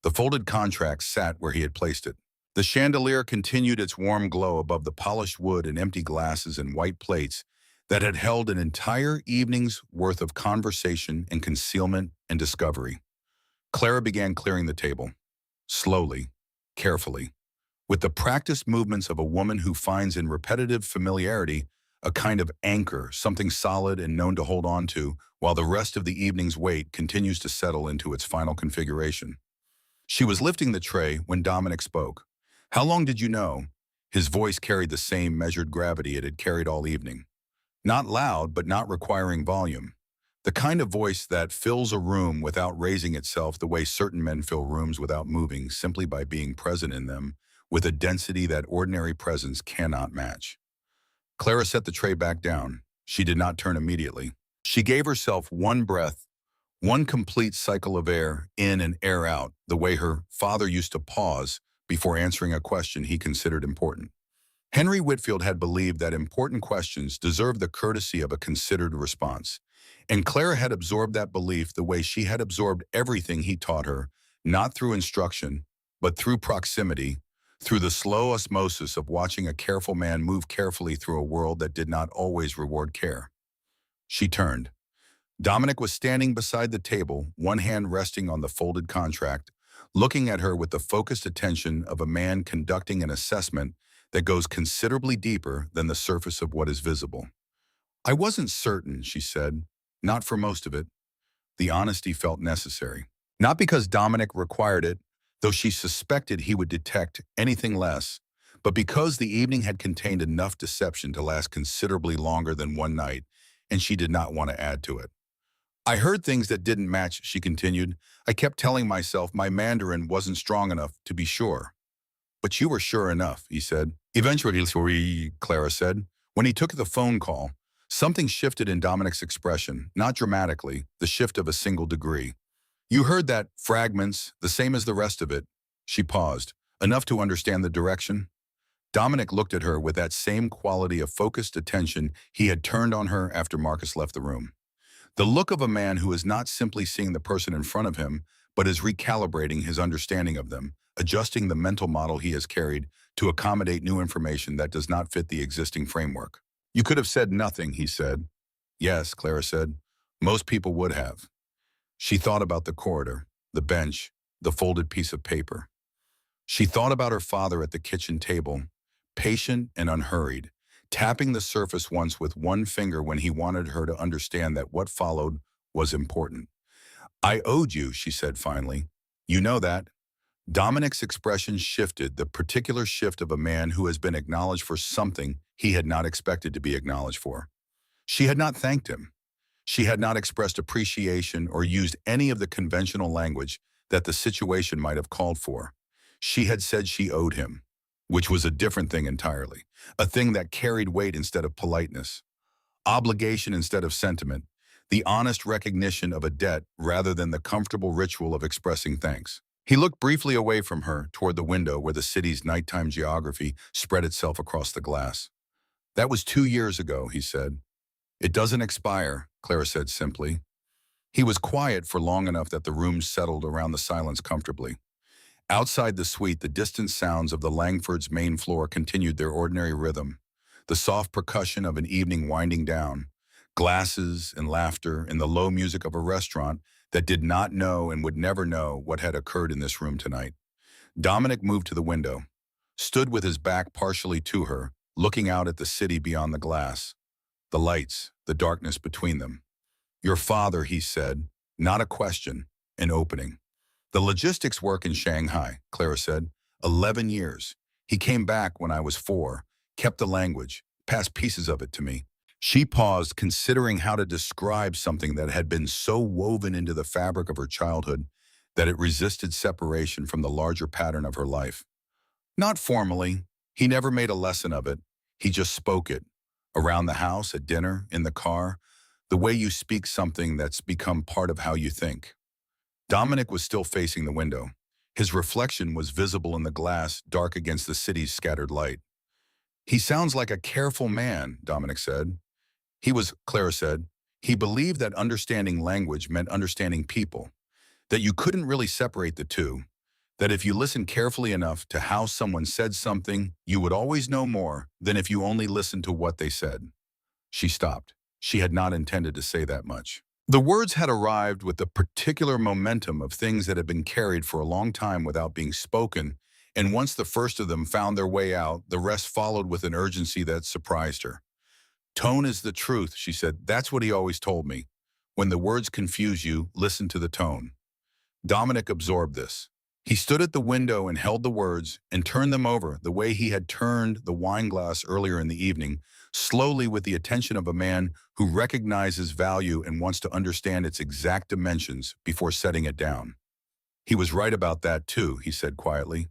The folded contract sat where he had placed it. The chandelier continued its warm glow above the polished wood and empty glasses and white plates that had held an entire evening's worth of conversation and concealment and discovery. Clara began clearing the table, slowly, carefully, with the practiced movements of a woman who finds in repetitive familiarity a kind of anchor, something solid and known to hold on to, while the rest of the evening's weight continues to settle into its final configuration. She was lifting the tray when Dominic spoke. How long did you know? His voice carried the same measured gravity it had carried all evening. Not loud, but not requiring volume. The kind of voice that fills a room without raising itself the way certain men fill rooms without moving, simply by being present in them, with a density that ordinary presence cannot match. Clara set the tray back down. She did not turn immediately. She gave herself one breath, One complete cycle of air in and air out, the way her father used to pause before answering a question he considered important. Henry Whitfield had believed that important questions deserved the courtesy of a considered response. And Clara had absorbed that belief the way she had absorbed everything he taught her, not through instruction, but through proximity, through the slow osmosis of watching a careful man move carefully through a world that did not always reward care. She turned. Dominic was standing beside the table, one hand resting on the folded contract, looking at her with the focused attention of a man conducting an assessment that goes considerably deeper than the surface of what is visible. I wasn't certain, she said, not for most of it. The honesty felt necessary. Not because Dominic required it, though she suspected he would detect anything less, but because the evening had contained enough deception to last considerably longer than one night, and she did not want to add to it. I heard things that didn't match, she continued. I kept telling myself my Mandarin wasn't strong enough to be sure. But you were sure enough, he said. Eventually, Clara said. When he took the phone call, something shifted in Dominic's expression, not dramatically, the shift of a single degree. You heard that fragments, the same as the rest of it. She paused. Enough to understand the direction? Dominic looked at her with that same quality of focused attention he had turned on her after Marcus left the room. The look of a man who is not simply seeing the person in front of him, but is recalibrating his understanding of them, adjusting the mental model he has carried to accommodate new information that does not fit the existing framework. You could have said nothing, he said. Yes, Clara said. Most people would have. She thought about the corridor, the bench, the folded piece of paper. She thought about her father at the kitchen table, patient and unhurried, tapping the surface once with one finger when he wanted her to understand that what followed was important. I owed you, she said finally. You know that. Dominic's expression shifted, the particular shift of a man who has been acknowledged for something he had not expected to be acknowledged for. She had not thanked him. She had not expressed appreciation or used any of the conventional language that the situation might have called for. She had said she owed him, which was a different thing entirely, a thing that carried weight instead of politeness, obligation instead of sentiment, the honest recognition of a debt rather than the comfortable ritual of expressing thanks. He looked briefly away from her toward the window where the city's nighttime geography spread itself across the glass. That was 2 years ago, he said. It doesn't expire, Clara said simply. He was quiet for long enough that the room settled around the silence comfortably. Outside the suite, the distant sounds of the Langford's main floor continued their ordinary rhythm, the soft percussion of an evening winding down, glasses and laughter and the low music of a restaurant that did not know and would never know what had occurred in this room tonight. Dominic moved to the window, stood with his back partially to her, looking out at the city beyond the glass, the lights, the darkness between them. Your father, he said, not a question, an opening. The logistics work in Shanghai, Clara said. 11 years. He came back when I was 4, kept the language, passed pieces of it to me. She paused, considering how to describe something that had been so woven into the fabric of her childhood that it resisted separation from the larger pattern of her life. Not formally. He never made a lesson of it. He just spoke it. Around the house, at dinner, in the car, the way you speak something that's become part of how you think. Dominic was still facing the window. His reflection was visible in the glass, dark against the city's scattered light. He sounds like a careful man, Dominic said. Clara said, he believed that understanding language meant understanding people, that you couldn't really separate the two, that if you listened carefully enough to how someone said something, you would always know more than if you only listened to what they said. She stopped. She had not intended to say that much. The words had arrived with the particular momentum of things that had been carried for a long time without being spoken, and once the first of them found their way out, the rest followed with an urgency that surprised her. Tone is the truth, she said. That's what he always told me. When the words confuse you, listen to the tone. Dominic absorbed this. He stood at the window and held the words and turned them over the way he had turned the wine glass earlier in the evening, slowly with the attention of a man who recognizes value and wants to understand its exact dimensions before setting it down. He was right about that too, he said quietly.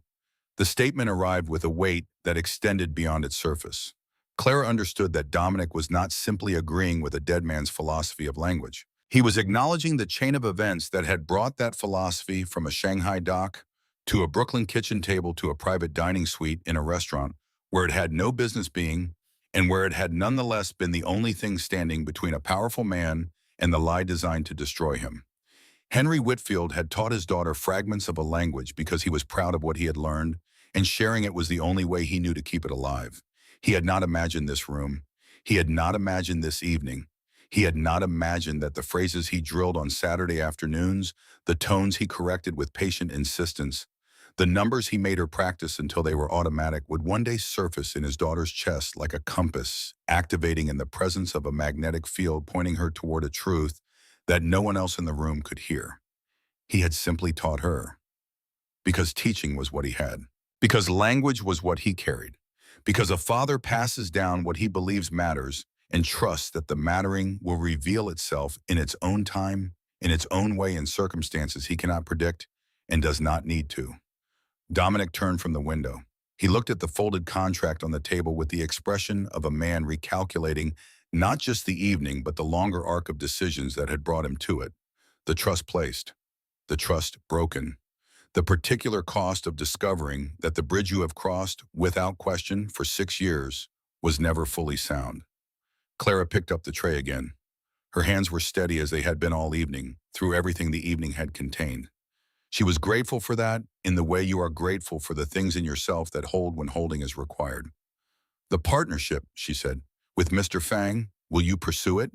The statement arrived with a weight that extended beyond its surface. Clara understood that Dominic was not simply agreeing with a dead man's philosophy of language. He was acknowledging the chain of events that had brought that philosophy from a Shanghai dock to a Brooklyn kitchen table to a private dining suite in a restaurant where it had no business being and where it had nonetheless been the only thing standing between a powerful man and the lie designed to destroy him. Henry Whitfield had taught his daughter fragments of a language because he was proud of what he had learned, and sharing it was the only way he knew to keep it alive. He had not imagined this room. He had not imagined this evening. He had not imagined that the phrases he drilled on Saturday afternoons, the tones he corrected with patient insistence, the numbers he made her practice until they were automatic would one day surface in his daughter's chest like a compass, activating in the presence of a magnetic field pointing her toward a truth that no one else in the room could hear. He had simply taught her. Because teaching was what he had. Because language was what he carried. Because a father passes down what he believes matters and trusts that the mattering will reveal itself in its own time, in its own way in circumstances he cannot predict and does not need to. Dominic turned from the window. He looked at the folded contract on the table with the expression of a man recalculating not just the evening but the longer arc of decisions that had brought him to it. The trust placed, the trust broken, the particular cost of discovering that the bridge you have crossed, without question, for 6 years, was never fully sound. Clara picked up the tray again. Her hands were steady as they had been all evening, through everything the evening had contained. She was grateful for that, in the way you are grateful for the things in yourself that hold when holding is required. "The partnership," she said, "with Mr. Fang, will you pursue it?"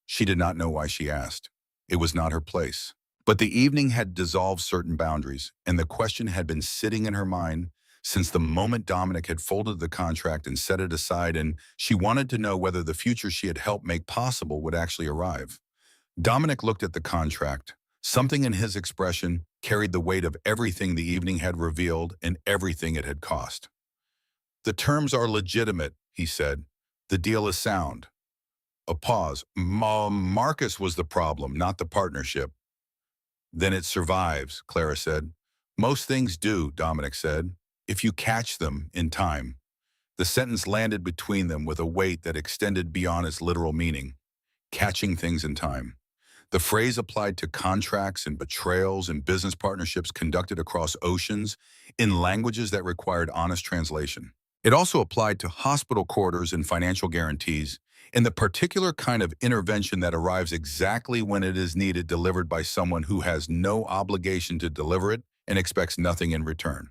She did not know why she asked. It was not her place. But the evening had dissolved certain boundaries, and the question had been sitting in her mind since the moment Dominic had folded the contract and set it aside, and she wanted to know whether the future she had helped make possible would actually arrive. Dominic looked at the contract. Something in his expression carried the weight of everything the evening had revealed and everything it had cost. "The terms are legitimate," he said. "The deal is sound." A pause. Marcus was the problem, not the partnership." "Then it survives," Clara said. "Most things do," Dominic said, "if you catch them in time." The sentence landed between them with a weight that extended beyond its literal meaning. Catching things in time. The phrase applied to contracts and betrayals and business partnerships conducted across oceans in languages that required honest translation. It also applied to hospital corridors and financial guarantees, in the particular kind of intervention that arrives exactly when it is needed, delivered by someone who has no obligation to deliver it and expects nothing in return.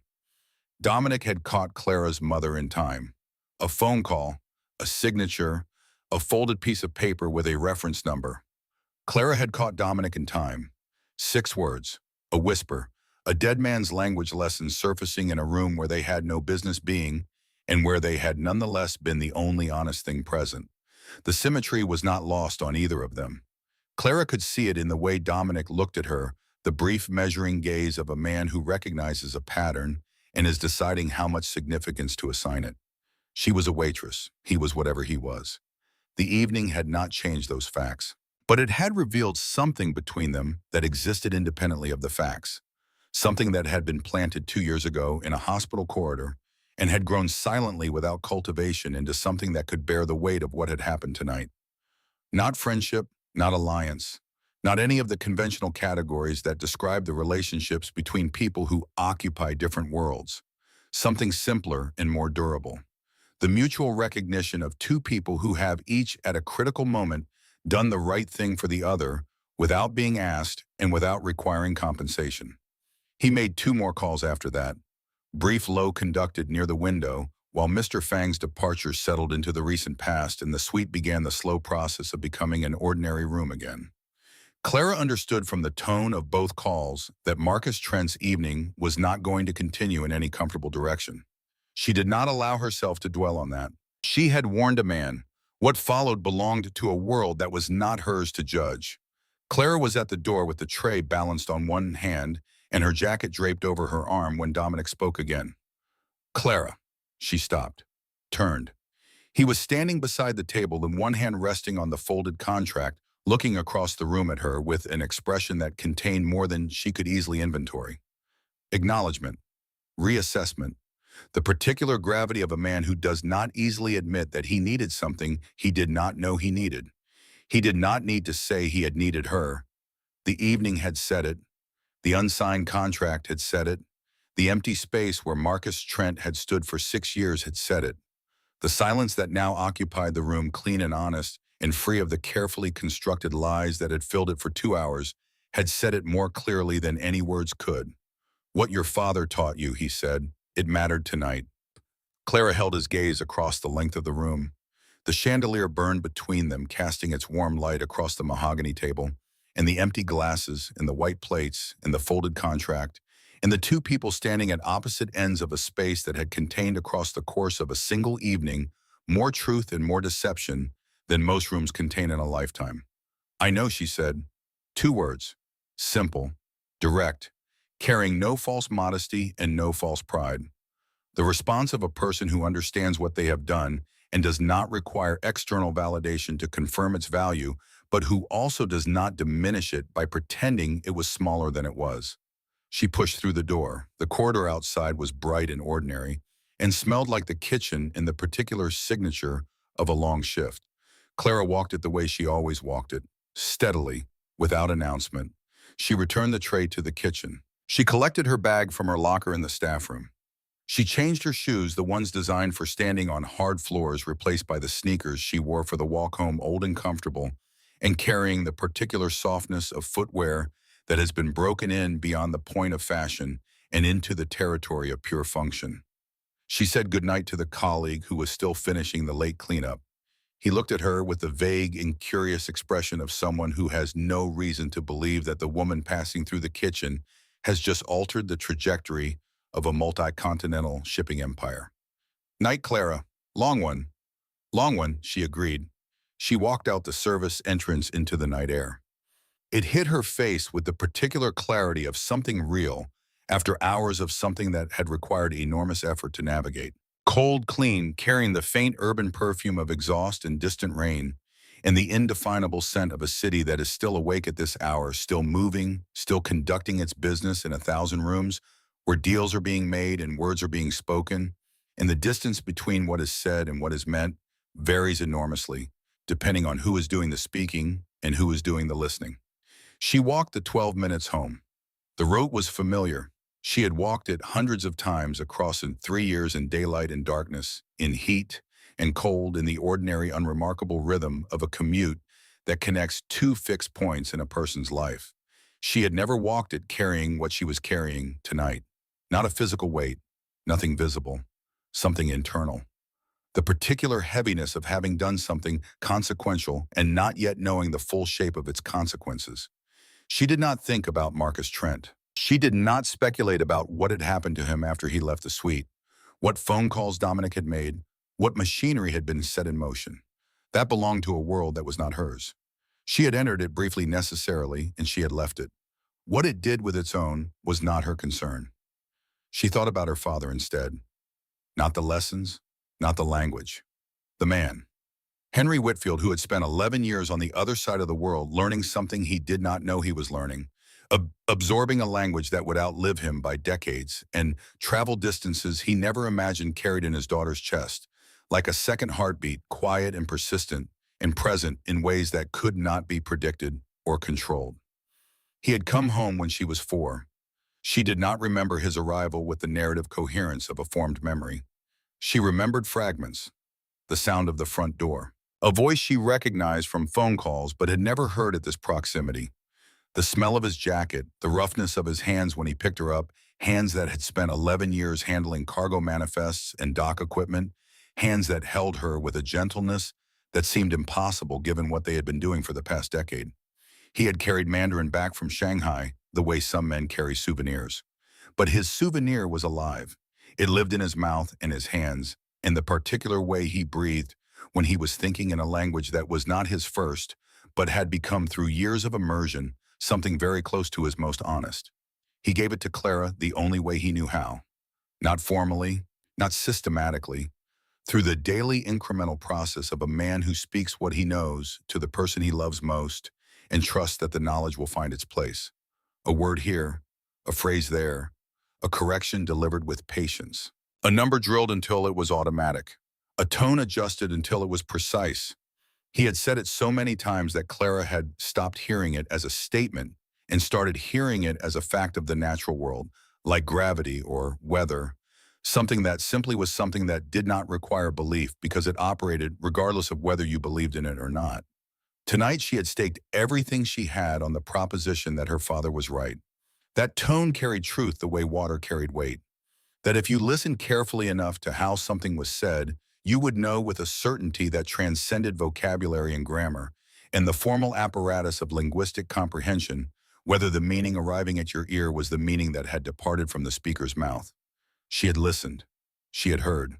Dominic had caught Clara's mother in time. A phone call, a signature, a folded piece of paper with a reference number. Clara had caught Dominic in time. 6 words, a whisper, a dead man's language lesson surfacing in a room where they had no business being and where they had nonetheless been the only honest thing present. The symmetry was not lost on either of them. Clara could see it in the way Dominic looked at her, the brief measuring gaze of a man who recognizes a pattern and is deciding how much significance to assign it. She was a waitress. He was whatever he was. The evening had not changed those facts. But it had revealed something between them that existed independently of the facts, something that had been planted 2 years ago in a hospital corridor and had grown silently without cultivation into something that could bear the weight of what had happened tonight. Not friendship, not alliance, not any of the conventional categories that describe the relationships between people who occupy different worlds. Something simpler and more durable. The mutual recognition of two people who have each at a critical moment done the right thing for the other without being asked and without requiring compensation. He made 2 more calls after that, brief low conducted near the window, while Mr. Fang's departure settled into the recent past and the suite began the slow process of becoming an ordinary room again. Clara understood from the tone of both calls that Marcus Trent's evening was not going to continue in any comfortable direction. She did not allow herself to dwell on that. She had warned a man. What followed belonged to a world that was not hers to judge. Clara was at the door with the tray balanced on one hand and her jacket draped over her arm when Dominic spoke again. "Clara." She stopped, turned. He was standing beside the table, in one hand resting on the folded contract, looking across the room at her with an expression that contained more than she could easily inventory. Acknowledgement, reassessment, the particular gravity of a man who does not easily admit that he needed something he did not know he needed. He did not need to say he had needed her. The evening had said it. The unsigned contract had said it. The empty space where Marcus Trent had stood for 6 years had said it. The silence that now occupied the room, clean and honest, and free of the carefully constructed lies that had filled it for 2 hours, had said it more clearly than any words could. "What your father taught you," he said. "It mattered tonight." Clara held his gaze across the length of the room. The chandelier burned between them, casting its warm light across the mahogany table, and the empty glasses, and the white plates, and the folded contract, and the two people standing at opposite ends of a space that had contained across the course of a single evening more truth and more deception than most rooms contain in a lifetime. "I know," she said. 2 words. Simple, direct, carrying no false modesty and no false pride. The response of a person who understands what they have done and does not require external validation to confirm its value, but who also does not diminish it by pretending it was smaller than it was. She pushed through the door. The corridor outside was bright and ordinary, and smelled like the kitchen in the particular signature of a long shift. Clara walked it the way she always walked it, steadily, without announcement. She returned the tray to the kitchen. She collected her bag from her locker in the staff room. She changed her shoes, the ones designed for standing on hard floors, replaced by the sneakers she wore for the walk home, old and comfortable, and carrying the particular softness of footwear that has been broken in beyond the point of fashion and into the territory of pure function. She said goodnight to the colleague who was still finishing the late cleanup. He looked at her with the vague and curious expression of someone who has no reason to believe that the woman passing through the kitchen has just altered the trajectory of a multi-continental shipping empire. "Night, Clara. Long one." "Long one," she agreed. She walked out the service entrance into the night air. It hit her face with the particular clarity of something real after hours of something that had required enormous effort to navigate. Cold, clean, carrying the faint urban perfume of exhaust and distant rain, and the indefinable scent of a city that is still awake at this hour, still moving, still conducting its business in 1,000 rooms, where deals are being made and words are being spoken, and the distance between what is said and what is meant varies enormously, depending on who is doing the speaking and who is doing the listening. She walked the 12 minutes home. The route was familiar. She had walked it hundreds of times across in 3 years in daylight and darkness, in heat and cold, in the ordinary, unremarkable rhythm of a commute that connects two fixed points in a person's life. She had never walked it carrying what she was carrying tonight. Not a physical weight, nothing visible, something internal. The particular heaviness of having done something consequential and not yet knowing the full shape of its consequences. She did not think about Marcus Trent. She did not speculate about what had happened to him after he left the suite, what phone calls Dominic had made, what machinery had been set in motion. That belonged to a world that was not hers. She had entered it briefly necessarily, and she had left it. What it did with its own was not her concern. She thought about her father instead. Not the lessons, not the language. The man. Henry Whitfield, who had spent 11 years on the other side of the world learning something he did not know he was learning, absorbing a language that would outlive him by decades, and travel distances he never imagined carried in his daughter's chest, like a second heartbeat, quiet and persistent and present in ways that could not be predicted or controlled. He had come home when she was 4. She did not remember his arrival with the narrative coherence of a formed memory. She remembered fragments, the sound of the front door, a voice she recognized from phone calls but had never heard at this proximity, the smell of his jacket, the roughness of his hands when he picked her up, hands that had spent 11 years handling cargo manifests and dock equipment, hands that held her with a gentleness that seemed impossible given what they had been doing for the past decade. He had carried Mandarin back from Shanghai the way some men carry souvenirs. But his souvenir was alive. It lived in his mouth and his hands, in the particular way he breathed when he was thinking in a language that was not his first, but had become through years of immersion something very close to his most honest. He gave it to Clara the only way he knew how. Not formally, not systematically, through the daily incremental process of a man who speaks what he knows to the person he loves most and trusts that the knowledge will find its place. A word here, a phrase there, a correction delivered with patience. A number drilled until it was automatic. A tone adjusted until it was precise. He had said it so many times that Clara had stopped hearing it as a statement and started hearing it as a fact of the natural world, like gravity or weather, something that simply was something that did not require belief because it operated regardless of whether you believed in it or not. Tonight, she had staked everything she had on the proposition that her father was right. That tone carried truth the way water carried weight. That if you listened carefully enough to how something was said, you would know with a certainty that transcended vocabulary and grammar, and the formal apparatus of linguistic comprehension, whether the meaning arriving at your ear was the meaning that had departed from the speaker's mouth. She had listened. She had heard.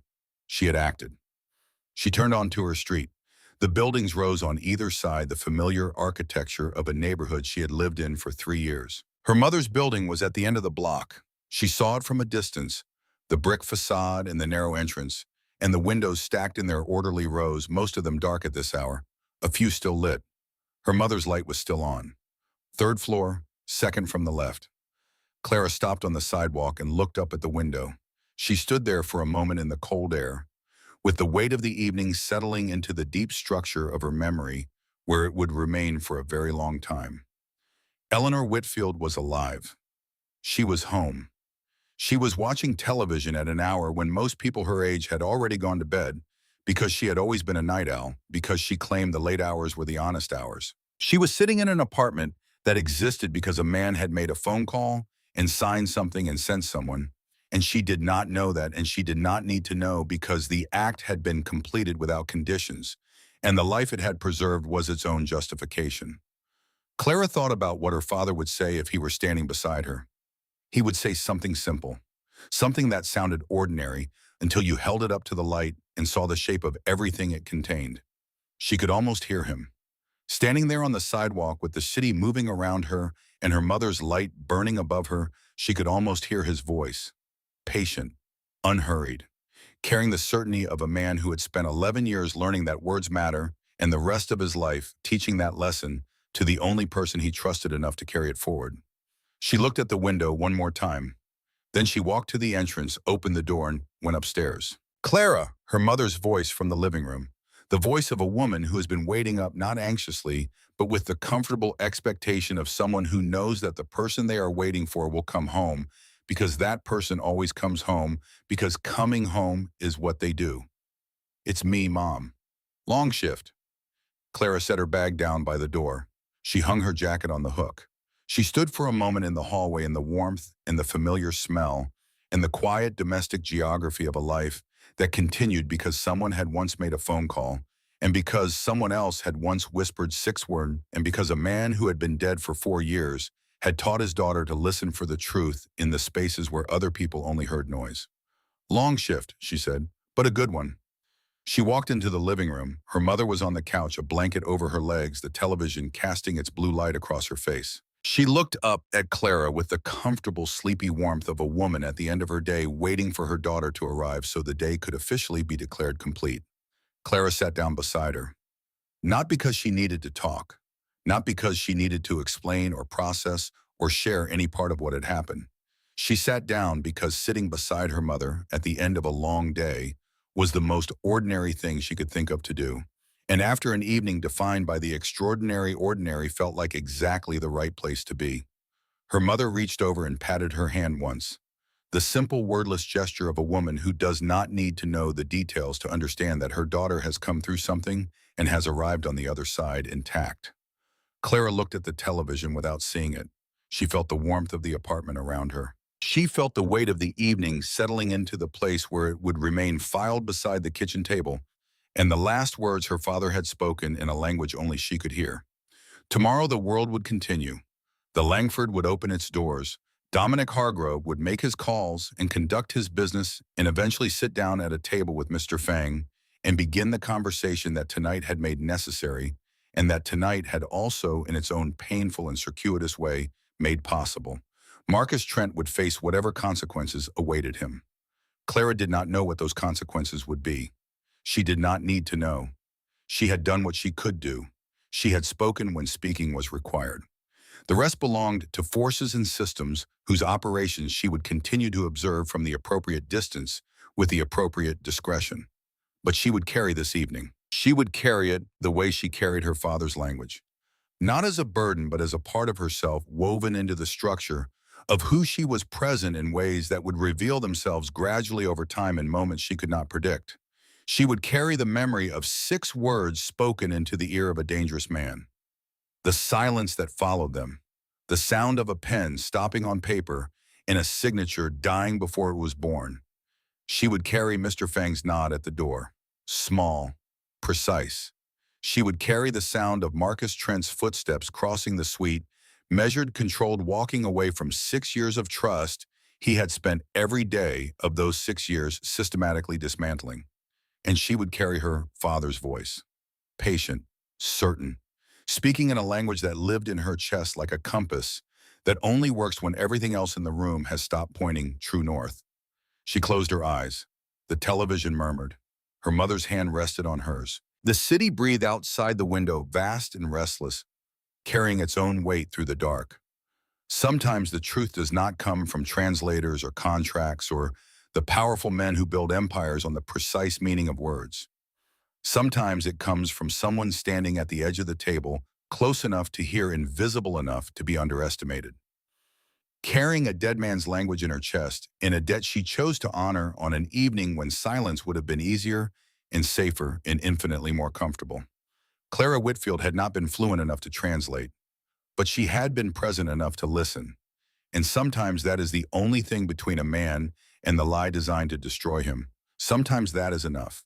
She had acted. She turned onto her street. The buildings rose on either side, the familiar architecture of a neighborhood she had lived in for 3 years. Her mother's building was at the end of the block. She saw it from a distance, the brick facade and the narrow entrance, and the windows stacked in their orderly rows, most of them dark at this hour, a few still lit. Her mother's light was still on. Third floor, second from the left. Clara stopped on the sidewalk and looked up at the window. She stood there for a moment in the cold air, with the weight of the evening settling into the deep structure of her memory, where it would remain for a very long time. Eleanor Whitfield was alive. She was home. She was watching television at an hour when most people her age had already gone to bed, because she had always been a night owl, because she claimed the late hours were the honest hours. She was sitting in an apartment that existed because a man had made a phone call and signed something and sent someone, and she did not know that, and she did not need to know, because the act had been completed without conditions, and the life it had preserved was its own justification. Clara thought about what her father would say if he were standing beside her. He would say something simple, something that sounded ordinary until you held it up to the light and saw the shape of everything it contained. She could almost hear him. Standing there on the sidewalk with the city moving around her and her mother's light burning above her, she could almost hear his voice, patient, unhurried, carrying the certainty of a man who had spent 11 years learning that words matter and the rest of his life teaching that lesson to the only person he trusted enough to carry it forward. She looked at the window one more time. Then she walked to the entrance, opened the door, and went upstairs. Clara, her mother's voice from the living room, the voice of a woman who has been waiting up not anxiously, but with the comfortable expectation of someone who knows that the person they are waiting for will come home, because that person always comes home, because coming home is what they do. It's me, Mom. Long shift. Clara set her bag down by the door. She hung her jacket on the hook. She stood for a moment in the hallway in the warmth and the familiar smell and the quiet domestic geography of a life that continued because someone had once made a phone call, and because someone else had once whispered 6 words, and because a man who had been dead for 4 years had taught his daughter to listen for the truth in the spaces where other people only heard noise. Long shift, she said, but a good one. She walked into the living room. Her mother was on the couch, a blanket over her legs, the television casting its blue light across her face. She looked up at Clara with the comfortable, sleepy warmth of a woman at the end of her day waiting for her daughter to arrive so the day could officially be declared complete. Clara sat down beside her. Not because she needed to talk, not because she needed to explain or process or share any part of what had happened. She sat down because sitting beside her mother at the end of a long day was the most ordinary thing she could think of to do. And after an evening defined by the extraordinary ordinary felt like exactly the right place to be. Her mother reached over and patted her hand once. The simple wordless gesture of a woman who does not need to know the details to understand that her daughter has come through something and has arrived on the other side intact. Clara looked at the television without seeing it. She felt the warmth of the apartment around her. She felt the weight of the evening settling into the place where it would remain filed beside the kitchen table, and the last words her father had spoken in a language only she could hear. Tomorrow the world would continue. The Langford would open its doors. Dominic Hargrove would make his calls and conduct his business and eventually sit down at a table with Mr. Fang and begin the conversation that tonight had made necessary and that tonight had also, in its own painful and circuitous way, made possible. Marcus Trent would face whatever consequences awaited him. Clara did not know what those consequences would be. She did not need to know. She had done what she could do. She had spoken when speaking was required. The rest belonged to forces and systems whose operations she would continue to observe from the appropriate distance with the appropriate discretion. But she would carry this evening. She would carry it the way she carried her father's language, not as a burden, but as a part of herself woven into the structure of who she was, present in ways that would reveal themselves gradually over time in moments she could not predict. She would carry the memory of 6 words spoken into the ear of a dangerous man, the silence that followed them, the sound of a pen stopping on paper, and a signature dying before it was born. She would carry Mr. Fang's nod at the door, small, precise. She would carry the sound of Marcus Trent's footsteps crossing the suite, measured, controlled, walking away from 6 years of trust he had spent every day of those 6 years systematically dismantling. And she would carry her father's voice, patient, certain, speaking in a language that lived in her chest like a compass that only works when everything else in the room has stopped pointing true north. She closed her eyes. The television murmured. Her mother's hand rested on hers. The city breathed outside the window, vast and restless, carrying its own weight through the dark. Sometimes the truth does not come from translators or contracts or the powerful men who build empires on the precise meaning of words. Sometimes it comes from someone standing at the edge of the table, close enough to hear, invisible enough to be underestimated. Carrying a dead man's language in her chest, in a debt she chose to honor on an evening when silence would have been easier and safer and infinitely more comfortable. Clara Whitfield had not been fluent enough to translate, but she had been present enough to listen. And sometimes that is the only thing between a man and the lie designed to destroy him. Sometimes that is enough.